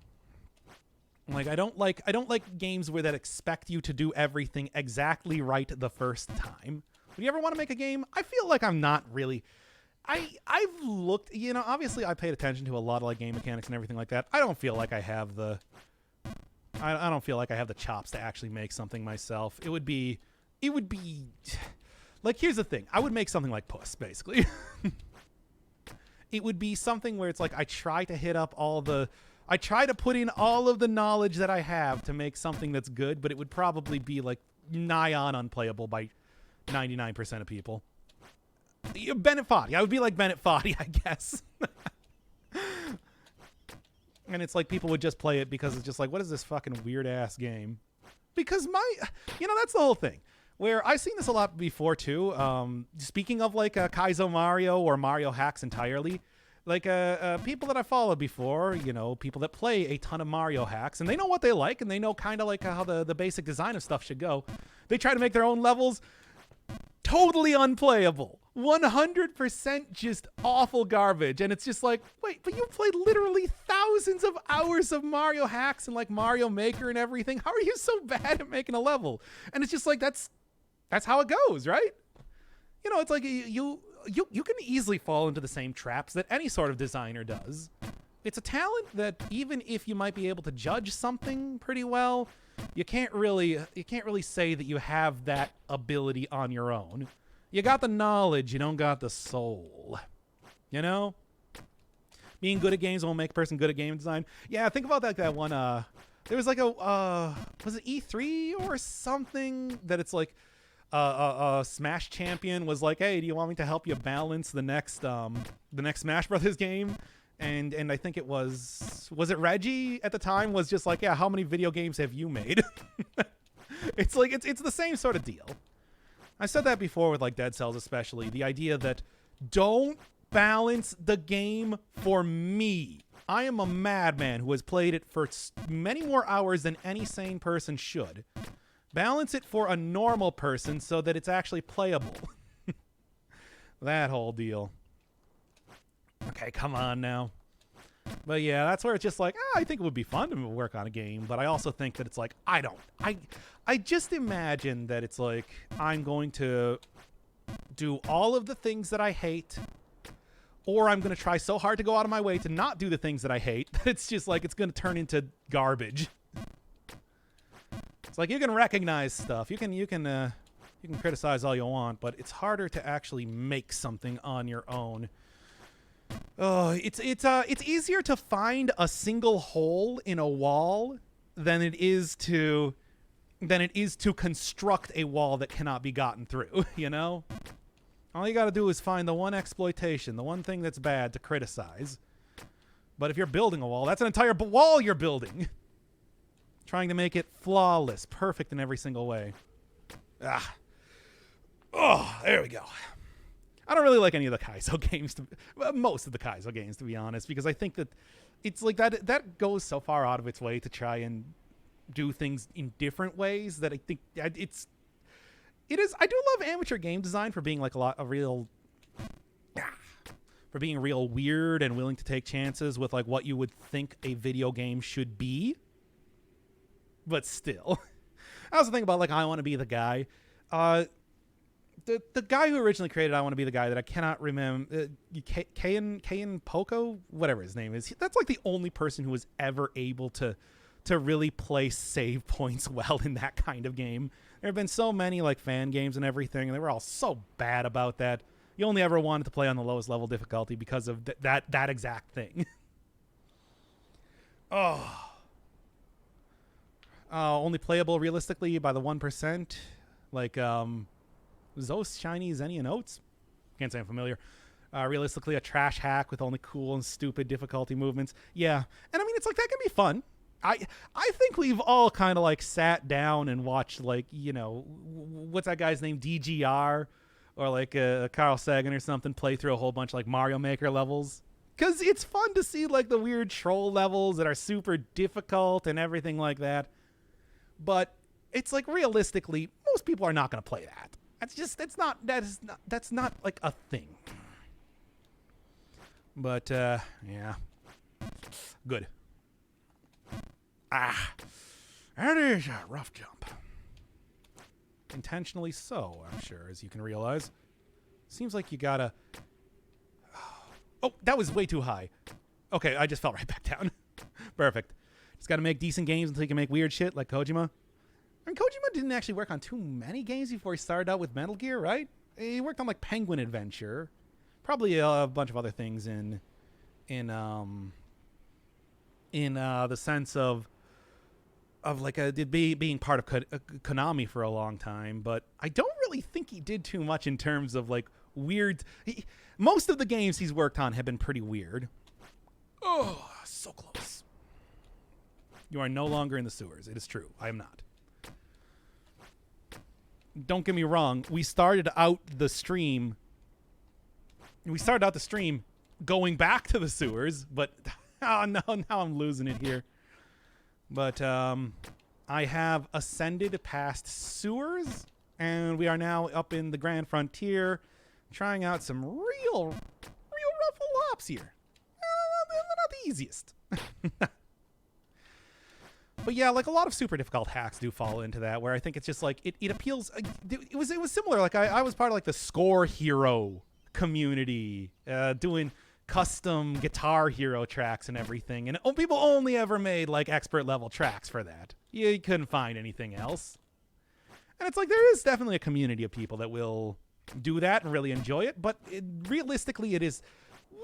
Like I don't like games where that expect you to do everything exactly right the first time. Would you ever want to make a game? I feel like I'm not really. I've looked, you know, obviously I paid attention to a lot of like game mechanics and everything like that. I don't feel like I have the I don't feel like I have the chops to actually make something myself. It would be like, here's the thing. I would make something like Puss, basically. It would be something where it's like I try to put in all of the knowledge that I have to make something that's good, but it would probably be like nigh on unplayable by 99% of people. Bennett Foddy. I would be like Bennett Foddy, I guess. And it's like people would just play it because it's just like, what is this fucking weird ass game? Because that's the whole thing. Where I've seen this a lot before too. Speaking of like Kaizo Mario or Mario hacks entirely, like people that I followed before, you know, people that play a ton of Mario hacks, and they know what they like, and they know kind of like how the basic design of stuff should go. They try to make their own levels totally unplayable. 100% just awful garbage. And it's just like, wait, but you played literally thousands of hours of Mario hacks and like Mario Maker and everything. How are you so bad at making a level? And it's just like, that's how it goes, right? You know, it's like you can easily fall into the same traps that any sort of designer does. It's a talent that even if you might be able to judge something pretty well, you can't really say that you have that ability on your own. You got the knowledge, you don't got the soul. You know? Being good at games won't make a person good at game design. Yeah, think about that one. There was like was it E3 or something that it's like Smash Champion was like, hey, do you want me to help you balance the next Smash Brothers game? And I think it was it Reggie at the time was just like, yeah, how many video games have you made? It's like it's the same sort of deal. I said that before with like Dead Cells especially. The idea that don't balance the game for me. I am a madman who has played it for many more hours than any sane person should. Balance it for a normal person so that it's actually playable. That whole deal. Okay, come on now. But yeah, that's where it's just like, I think it would be fun to work on a game, but I also think that it's like, I just imagine that it's like, I'm going to do all of the things that I hate, or I'm going to try so hard to go out of my way to not do the things that I hate, that it's just like, it's going to turn into garbage. It's like, you can recognize stuff, you can criticize all you want, but it's harder to actually make something on your own. Oh, it's easier to find a single hole in a wall than it is to construct a wall that cannot be gotten through, you know? All you got to do is find the one exploitation, the one thing that's bad to criticize. But if you're building a wall, that's an entire wall you're building. Trying to make it flawless, perfect in every single way. Oh, there we go. I don't really like any of the Kaizo games, most of the Kaizo games, to be honest, because I think that it's like that goes so far out of its way to try and do things in different ways that I think it is. I do love amateur game design for being like for being real weird and willing to take chances with like what you would think a video game should be. But still, I also think about like I Want to Be the Guy. The guy who originally created I Want to Be the Guy that I cannot remember, Kayan Poco, whatever his name is. That's like the only person who was ever able to really play save points well in that kind of game. There have been so many like fan games and everything, and they were all so bad about that. You only ever wanted to play on the lowest level difficulty because of that exact thing. Only playable realistically by the 1%. Like, Zos Shiny Zenian Oats? Can't say I'm familiar. Realistically, a trash hack with only cool and stupid difficulty movements. Yeah. And I mean, it's like, that can be fun. I think we've all kind of like sat down and watched, like, you know, what's that guy's name? DGR or like Carl Sagan or something play through a whole bunch of like Mario Maker levels. Because it's fun to see like the weird troll levels that are super difficult and everything like that. But it's like, realistically, most people are not going to play that. That's not like a thing. But, yeah. Good. That is a rough jump. Intentionally so, I'm sure, as you can realize. Seems like you gotta... Oh, that was way too high. Okay, I just fell right back down. Perfect. Just gotta make decent games until you can make weird shit like Kojima. I mean, Kojima didn't actually work on too many games before he started out with Metal Gear, right? He worked on, like, Penguin Adventure. Probably a bunch of other things in the sense of like being part of Konami for a long time, but I don't really think he did too much in terms of like weird. Most of the games he's worked on have been pretty weird. Oh, so close. You are no longer in the sewers. It is true. I am not. Don't get me wrong. We started out the stream going back to the sewers, but oh no, now I'm losing it here. But I have ascended past sewers, and we are now up in the Grand Frontier, trying out some real rough hops here. They're not the easiest. But yeah, like a lot of super difficult hacks do fall into that, where I think it's just like it appeals. It was similar. Like I was part of like the Score Hero community, doing custom Guitar Hero tracks and everything, and people only ever made like expert level tracks for that. You couldn't find anything else. And it's like there is definitely a community of people that will do that and really enjoy it, but realistically it is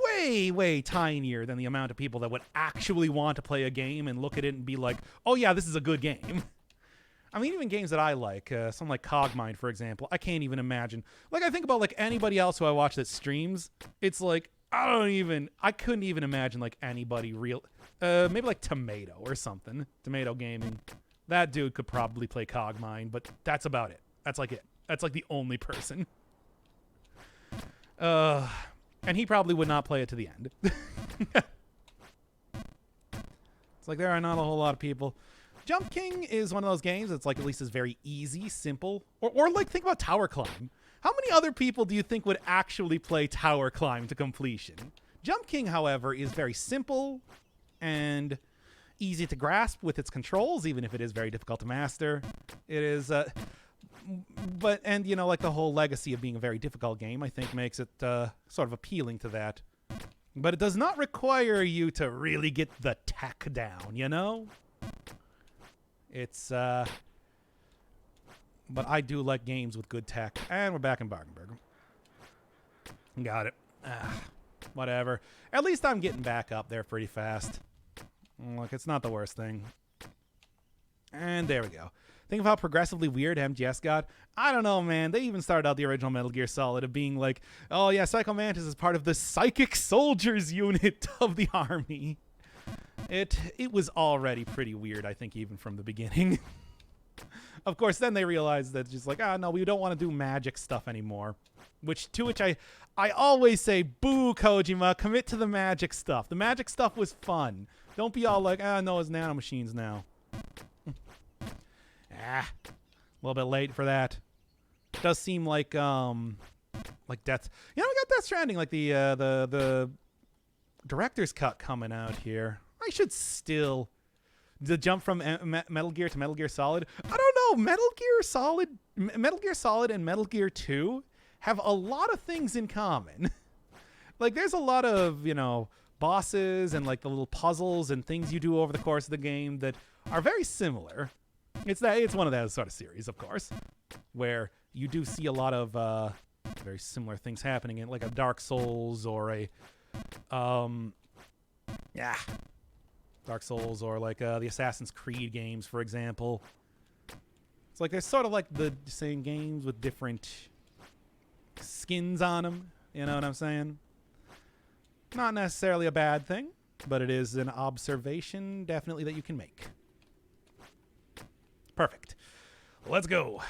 way tinier than the amount of people that would actually want to play a game and look at it and be like, oh yeah, this is a good game. I mean, even games that I like, something like Cogmind, for example, I can't even imagine. Like, I think about like anybody else who I watch that streams, it's like, I couldn't even imagine like anybody real, maybe like Tomato or something. Tomato Gaming. That dude could probably play Cogmind, but that's about it. That's like it. That's like the only person. And he probably would not play it to the end. It's like there are not a whole lot of people. Jump King is one of those games that's like at least is very easy, simple. Or like think about Tower Climb. How many other people do you think would actually play Tower Climb to completion? Jump King, however, is very simple and easy to grasp with its controls, even if it is very difficult to master. It is, and you know, like the whole legacy of being a very difficult game, I think makes it sort of appealing to that. But it does not require you to really get the tech down, you know? It's, but I do like games with good tech. And we're back in Bargenberg. Got it. Whatever. At least I'm getting back up there pretty fast. Look, it's not the worst thing. And there we go. Think of how progressively weird MGS got. I don't know, man. They even started out the original Metal Gear Solid of being like, oh yeah, Psycho Mantis is part of the Psychic Soldiers unit of the army. It was already pretty weird, I think, even from the beginning. Of course, then they realized that just like, no, we don't want to do magic stuff anymore. To which I always say, boo, Kojima, commit to the magic stuff. The magic stuff was fun. Don't be all like, no, it's nanomachines now. A little bit late for that. It does seem like death. You know, we got Death Stranding, like the director's cut coming out here. I should still the jump from Metal Gear to Metal Gear Solid. I don't know. Metal Gear Solid and Metal Gear 2 have a lot of things in common. Like there's a lot of, you know, bosses and like the little puzzles and things you do over the course of the game that are very similar. It's one of those sort of series, of course, where you do see a lot of very similar things happening in like a Dark Souls or a Dark Souls or like the Assassin's Creed games, for example. It's like they're sort of like the same games with different skins on them. You know what I'm saying? Not necessarily a bad thing, but it is an observation definitely that you can make. Perfect. Let's go.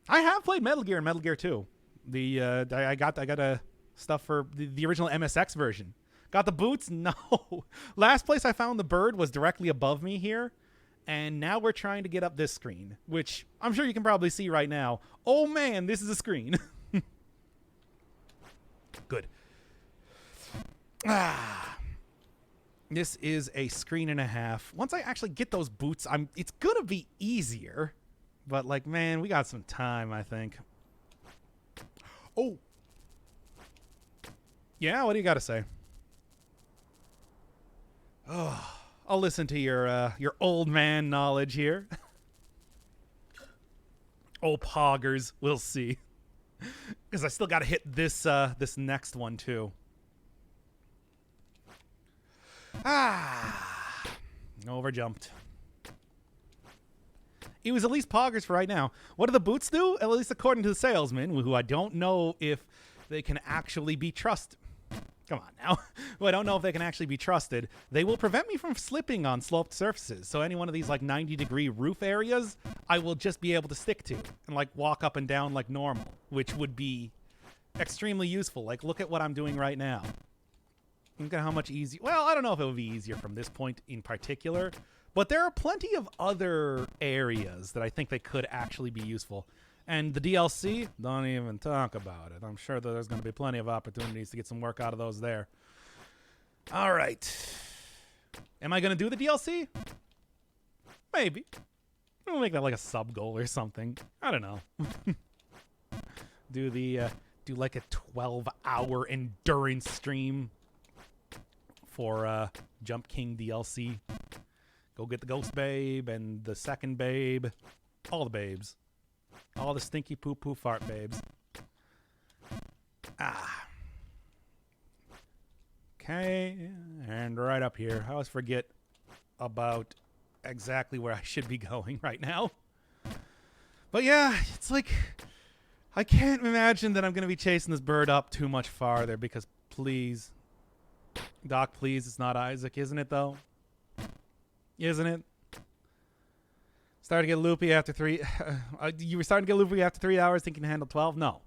I have played Metal Gear and Metal Gear 2. I got stuff for the original MSX version. Got the boots? No. Last place I found the bird was directly above me here. And now we're trying to get up this screen, which I'm sure you can probably see right now. Oh man, this is a screen. Good. This is a screen and a half. Once I actually get those boots, it's gonna be easier. But like, man, we got some time, I think. Oh. Yeah, what do you got to say? Oh, I'll listen to your old man knowledge here. Oh, poggers, we'll see. Because I still got to hit this this next one too. Overjumped. It was at least poggers for right now. What do the boots do? At least according to the salesman, who I don't know if they can actually be trusted. Come on now. Well, I don't know if they can actually be trusted. They will prevent me from slipping on sloped surfaces. So any one of these like 90-degree roof areas, I will just be able to stick to and like walk up and down like normal, which would be extremely useful. Like, look at what I'm doing right now. Look at how much easier. Well, I don't know if it would be easier from this point in particular, but there are plenty of other areas that I think they could actually be useful. And the DLC, don't even talk about it. I'm sure that there's going to be plenty of opportunities to get some work out of those there. All right. Am I going to do the DLC? Maybe. We'll make that like a sub goal or something. I don't know. Do like a 12-hour endurance stream for Jump King DLC. Go get the ghost babe and the second babe. All the babes. All the stinky poo-poo fart babes. Okay, and right up here. I always forget about exactly where I should be going right now. But yeah, it's like, I can't imagine that I'm going to be chasing this bird up too much farther because please, Doc, please, it's not Isaac, isn't it though? Isn't it? Started to get loopy after 3. You were starting to get loopy after 3 hours thinking to handle 12? No.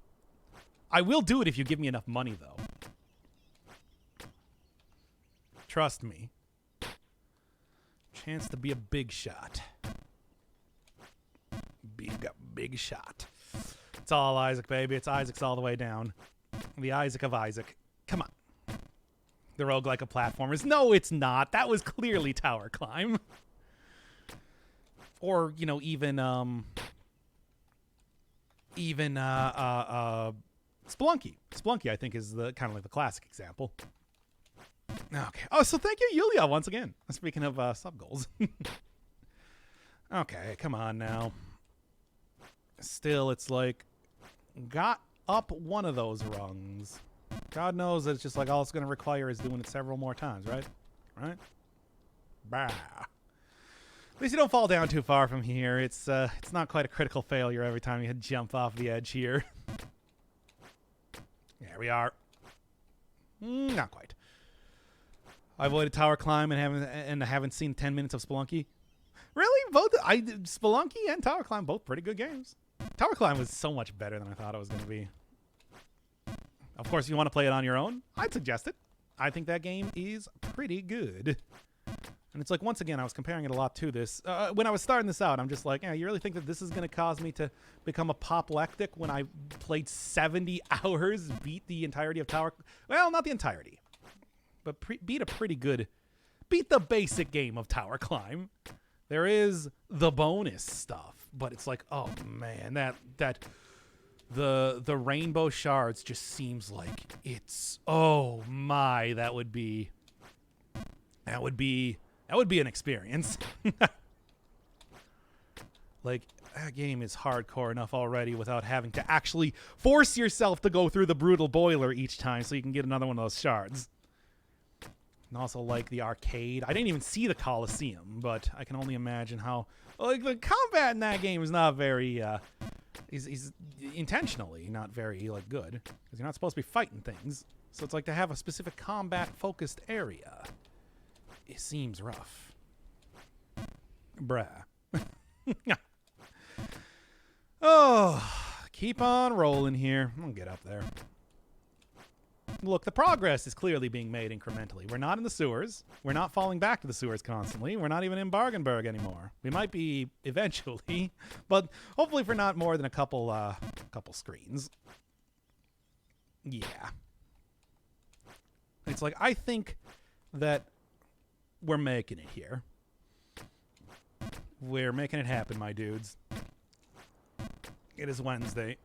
I will do it if you give me enough money, though. Trust me. Chance to be a big shot. Big shot. It's all Isaac, baby. It's Isaac's all the way down. The Isaac of Isaac. Come on. The roguelike of platformers. No, it's not. That was clearly Tower Climb. Or, you know, even Spelunky. Spelunky, I think, is the kind of like the classic example. Okay. Oh, so thank you, Yulia, once again. Speaking of sub goals. Okay, come on now. Still, it's like, got up one of those rungs. God knows that it's just like all it's going to require is doing it several more times, right? Right? Bah. At least you don't fall down too far from here. It's not quite a critical failure every time you jump off the edge here. There we are. Not quite. I avoided Tower Climb and haven't seen 10 minutes of Spelunky. Really? Both Spelunky and Tower Climb, both pretty good games. Tower Climb was so much better than I thought it was going to be. Of course, if you want to play it on your own, I'd suggest it. I think that game is pretty good. And it's like, once again, I was comparing it a lot to this. When I was starting this out, I'm just like, yeah, you really think that this is going to cause me to become a poplectic when I played 70 hours, beat the entirety of Tower... Well, not the entirety. But beat the basic game of Tower Climb. There is the bonus stuff. But it's like, oh, man, the rainbow shards just seems like it's... Oh, my, that would be an experience. Like, that game is hardcore enough already without having to actually force yourself to go through the brutal boiler each time so you can get another one of those shards. And also, like, the arcade. I didn't even see the Coliseum, but I can only imagine how... Like, the combat in that game is not very He's intentionally not very, like, good. Because you're not supposed to be fighting things. So it's like to have a specific combat-focused area. It seems rough. Bruh. Oh, keep on rolling here. I'll get up there. Look, the progress is clearly being made incrementally. We're not in the sewers. We're not falling back to the sewers constantly. We're not even in Bargenberg anymore. We might be eventually, but hopefully for not more than a couple screens. Yeah. It's like, I think that we're making it here. We're making it happen, my dudes. It is Wednesday.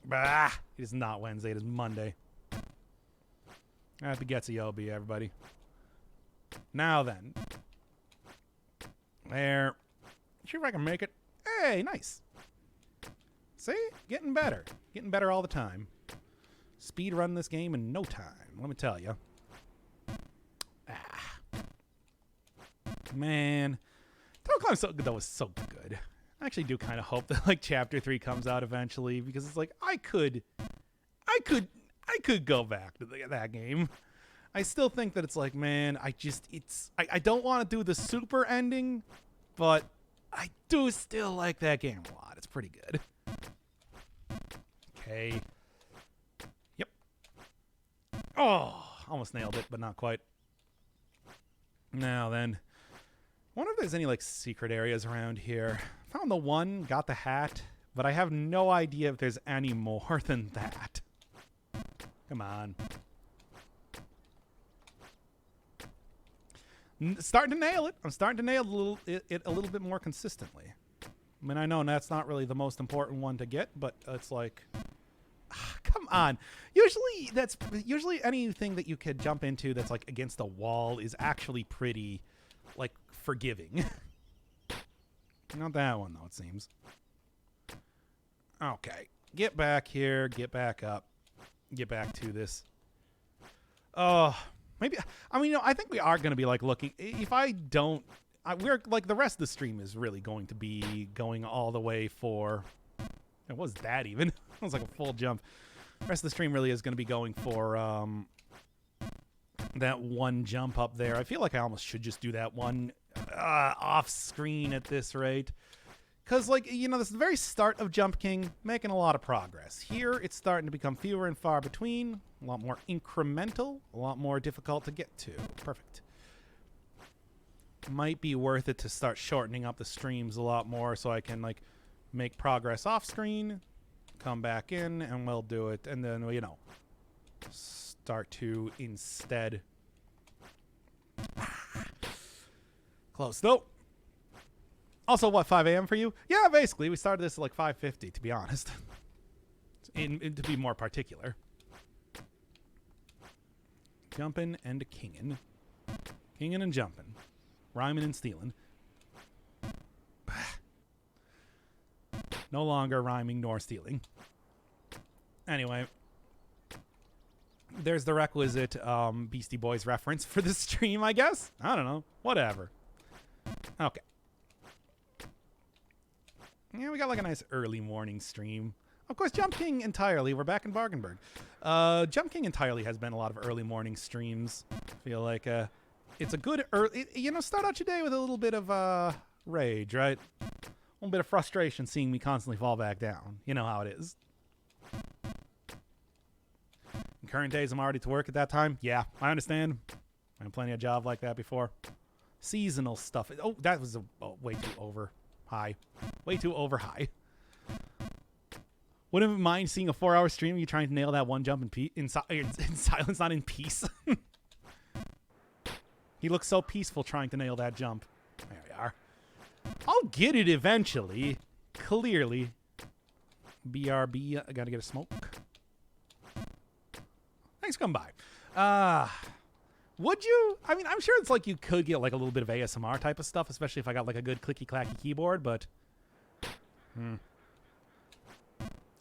Bah! It is not Wednesday. It is Monday. Happy Getsuyobi, everybody. Now then. There. See if I can make it. Hey, nice. See? Getting better. Getting better all the time. Speed run this game in no time. Let me tell you. Man. Tunnel Climb so good. That was so good. I actually do kind of hope that like Chapter 3 comes out eventually because it's like I could go back to that game. I still think that it's like, man, I don't want to do the super ending, but I do still like that game a lot. It's pretty good. Okay. Yep. Oh, almost nailed it, but not quite. Now then. I wonder if there's any, like, secret areas around here. Found the one, got the hat, but I have no idea if there's any more than that. Come on. Starting to nail it. I'm starting to nail it a little bit more consistently. I mean, I know that's not really the most important one to get, but it's like... come on. Usually anything that you could jump into that's, like, against a wall is actually pretty... like, forgiving. Not that one, though, it seems. Okay. Get back here. Get back up. Get back to this. Oh, maybe... I mean, I think we are going to be, like, looking... If I don't... we're, like, the rest of the stream is really going to be going all the way for... It was that, even. It was like a full jump. The rest of the stream really is going to be going for, that one jump up there. I feel like I almost should just do that one off screen at this rate. Because, like, you know, this is the very start of Jump King, making a lot of progress. Here, it's starting to become fewer and far between, a lot more incremental, a lot more difficult to get to. Perfect. Might be worth it to start shortening up the streams a lot more so I can, like, make progress off screen, come back in, and we'll do it. And then, you know, start to instead... Close, though. Also, what, 5 a.m. for you? Yeah, basically. We started this at like 5:50, to be honest. To be more particular. Jumping and kinging. Kinging and jumping. Rhyming and stealing. No longer rhyming nor stealing. Anyway. There's the requisite Beastie Boys reference for this stream, I guess. I don't know. Whatever. Okay. Yeah, we got like a nice early morning stream. Of course, Jump King entirely. We're back in Bargenberg. Jump King entirely has been a lot of early morning streams. I feel like it's a good early... You know, start out your day with a little bit of rage, right? A little bit of frustration seeing me constantly fall back down. You know how it is. In current days, I'm already to work at that time. Yeah, I understand. I had plenty of job like that before. Seasonal stuff. Oh, that was way too over high. Way too over high. Wouldn't mind seeing a 4-hour stream of you trying to nail that one jump in silence, not in peace. He looks so peaceful trying to nail that jump. There we are. I'll get it eventually. Clearly. BRB, I gotta get a smoke. Thanks for coming by. Would you? I mean, I'm sure it's like you could get like a little bit of ASMR type of stuff, especially if I got like a good clicky-clacky keyboard, but...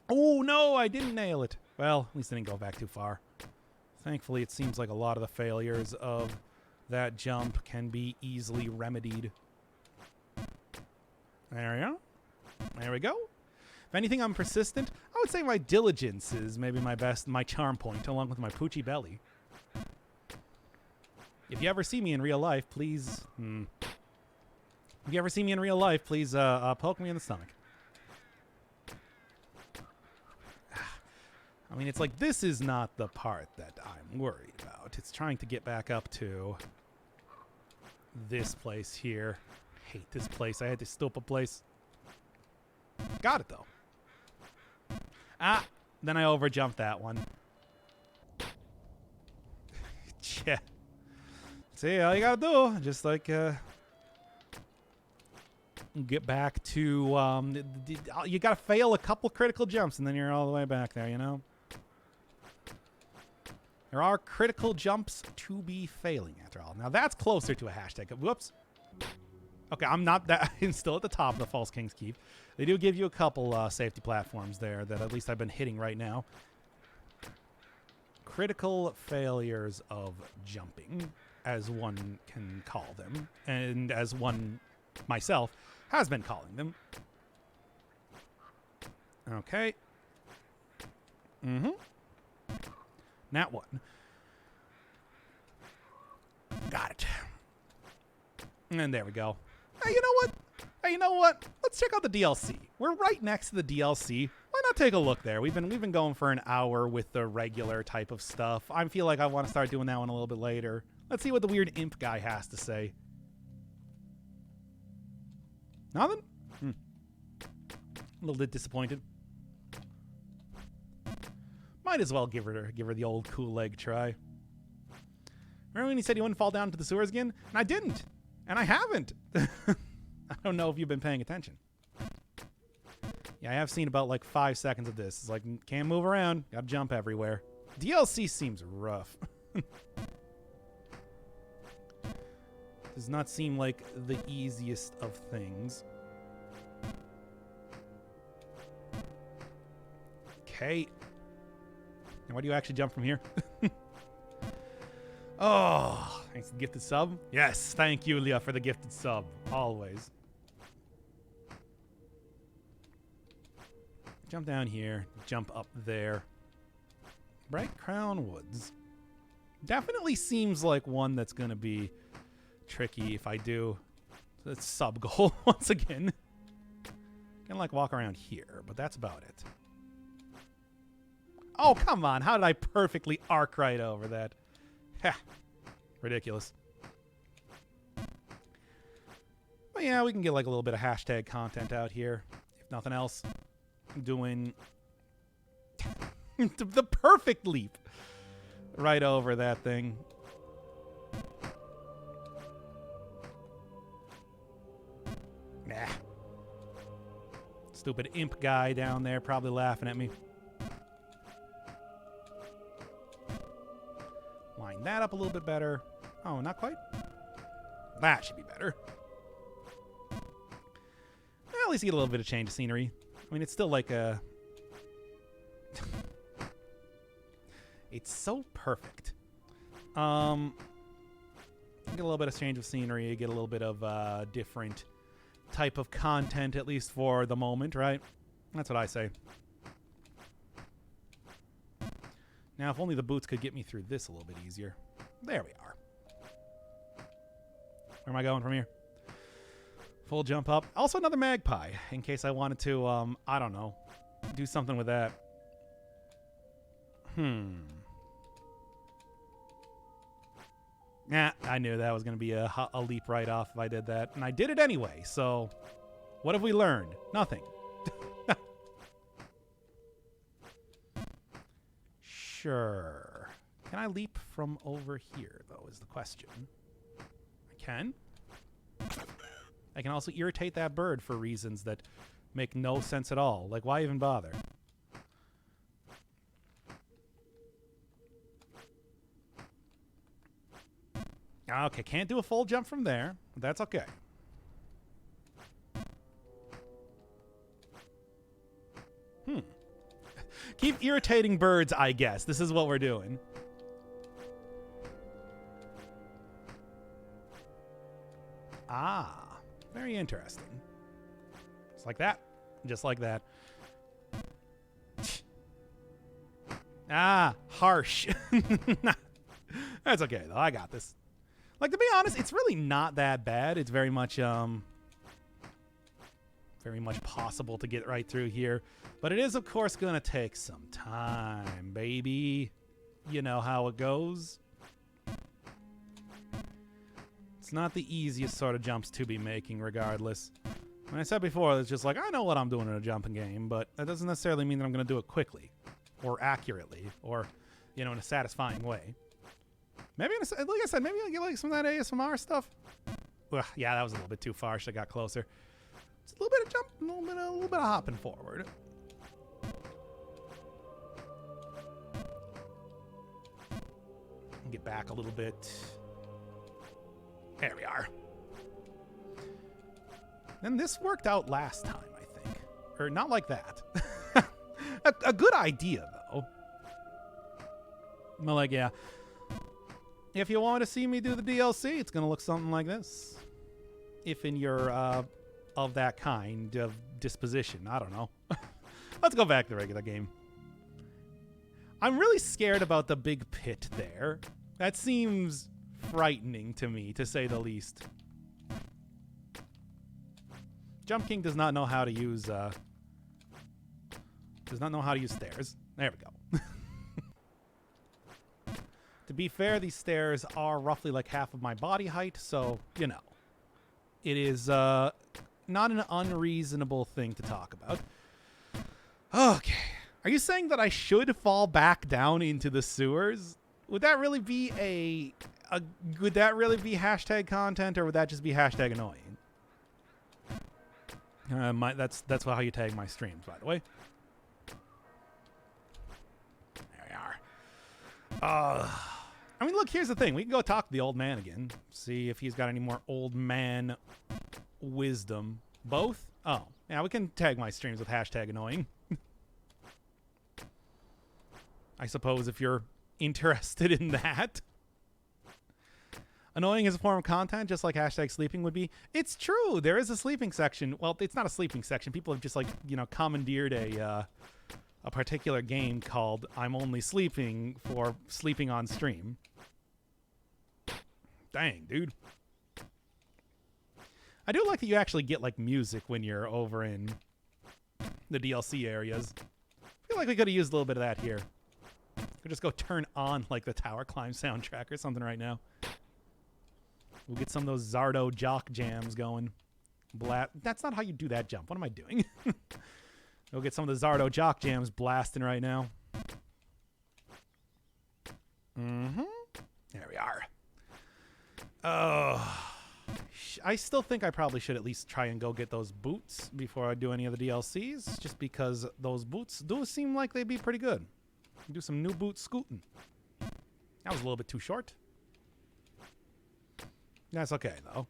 Oh, no, I didn't nail it. Well, at least I didn't go back too far. Thankfully, it seems like a lot of the failures of that jump can be easily remedied. There we go. There we go. If anything, I'm persistent. I would say my diligence is maybe my charm point, along with my poochy belly. If you ever see me in real life, please... If you ever see me in real life, please poke me in the stomach. I mean, it's like, this is not the part that I'm worried about. It's trying to get back up to this place here. Hate this place. I had this stupid place. Got it, though. Ah, then I overjumped that one. Yeah. See, all you gotta do, just like, get back to, you gotta fail a couple critical jumps, and then you're all the way back there, you know? There are critical jumps to be failing, after all. Now, that's closer to a hashtag. Whoops. Okay, I'm not that... I'm still at the top of the False King's Keep. They do give you a couple safety platforms there that at least I've been hitting right now. Critical failures of jumping, as one can call them, and as one, myself, has been calling them. Okay. Nat 1. Got it. And there we go. Hey, you know what? Hey, you know what? Let's check out the DLC. We're right next to the DLC. Why not take a look there? We've been going for an hour with the regular type of stuff. I feel like I want to start doing that one a little bit later. Let's see what the weird imp guy has to say. Nothing? A little bit disappointed. Might as well give her the old cool leg try. Remember when he said he wouldn't fall down into the sewers again? And I didn't. And I haven't. I don't know if you've been paying attention. Yeah, I have seen about like 5 seconds of this. It's like, can't move around. Gotta jump everywhere. DLC seems rough. Does not seem like the easiest of things. Okay. Now, why do you actually jump from here? Oh, thanks for the gifted sub. Yes, thank you, Leah, for the gifted sub. Always. Jump down here. Jump up there. Bright Crown Woods. Definitely seems like one that's going to be tricky if I do. So that's sub goal once again. Gonna like walk around here, but that's about it. Oh, come on. How did I perfectly arc right over that? Ha. Ridiculous. But yeah, we can get like a little bit of hashtag content out here. If nothing else, I'm doing the perfect leap right over that thing. Nah. Stupid imp guy down there probably laughing at me. Line that up a little bit better. Oh, not quite. That should be better. Well, at least you get a little bit of change of scenery. I mean, it's still like a... It's so perfect. Get a little bit of change of scenery, get a little bit of different type of content, at least for the moment, right? That's what I say. Now, if only the boots could get me through this a little bit easier. There we are. Where am I going from here? Full jump up. Also another magpie, in case I wanted to, I don't know, do something with that. Nah, I knew that was going to be a leap right off if I did that. And I did it anyway, so what have we learned? Nothing. Sure. Can I leap from over here, though, is the question. I can. I can also irritate that bird for reasons that make no sense at all. Like, why even bother? Okay, can't do a full jump from there. But that's okay. Keep irritating birds, I guess. This is what we're doing. Ah, very interesting. Just like that. Just like that. Ah, harsh. That's okay, though. I got this. Like, to be honest, it's really not that bad. It's very much possible to get right through here. But it is, of course, going to take some time, baby. You know how it goes. It's not the easiest sort of jumps to be making, regardless. When I said before, it's just like, I know what I'm doing in a jumping game, but that doesn't necessarily mean that I'm going to do it quickly or accurately or, you know, in a satisfying way. Maybe, like I said, maybe I'll get like some of that ASMR stuff. Ugh, yeah, that was a little bit too far. Should have got closer. Just a little bit of jump, a little bit of hopping forward. Get back a little bit. There we are. And this worked out last time, I think. Or not like that. a good idea, though. I'm like, yeah. If you want to see me do the DLC, it's going to look something like this. If in your, of that kind of disposition. I don't know. Let's go back to the regular game. I'm really scared about the big pit there. That seems frightening to me, to say the least. Jump King does not know how to use stairs. There we go. To be fair, these stairs are roughly like half of my body height, so, you know. It is not an unreasonable thing to talk about. Okay. Are you saying that I should fall back down into the sewers? Would that really be would that really be hashtag content, or would that just be hashtag annoying? That's how you tag my streams, by the way. There we are. I mean, look, here's the thing. We can go talk to the old man again. See if he's got any more old man wisdom. Both? Oh, yeah, we can tag my streams with hashtag annoying. I suppose if you're interested in that. Annoying is a form of content, just like hashtag sleeping would be. It's true. There is a sleeping section. Well, it's not a sleeping section. People have just, like, you know, commandeered a particular game called I'm Only Sleeping for sleeping on stream. Dang, dude. I do like that you actually get, like, music when you're over in the DLC areas. I feel like we could have used a little bit of that here. Could just go turn on, like, the Tower Climb soundtrack or something right now. We'll get some of those Zardo jock jams going. That's not how you do that jump. What am I doing? We'll get some of the Zardo jock jams blasting right now. Mm-hmm. There we are. Oh. I still think I probably should at least try and go get those boots before I do any of the DLCs, just because those boots do seem like they'd be pretty good. Do some new boot scooting. That was a little bit too short. That's okay, though.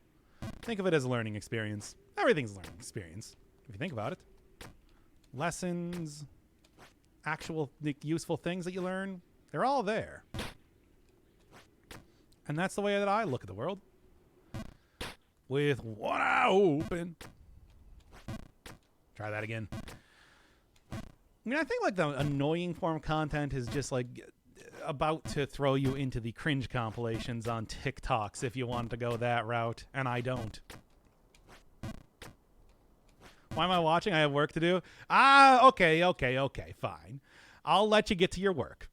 Think of it as a learning experience. Everything's a learning experience, if you think about it. Lessons, actual useful things that you learn, they're all there. And that's the way that I look at the world. With one eye open. Try that again. I mean, I think, like, the annoying form of content is just, like, about to throw you into the cringe compilations on TikToks if you want to go that route, and I don't. Why am I watching? I have work to do. Okay, fine. I'll let you get to your work.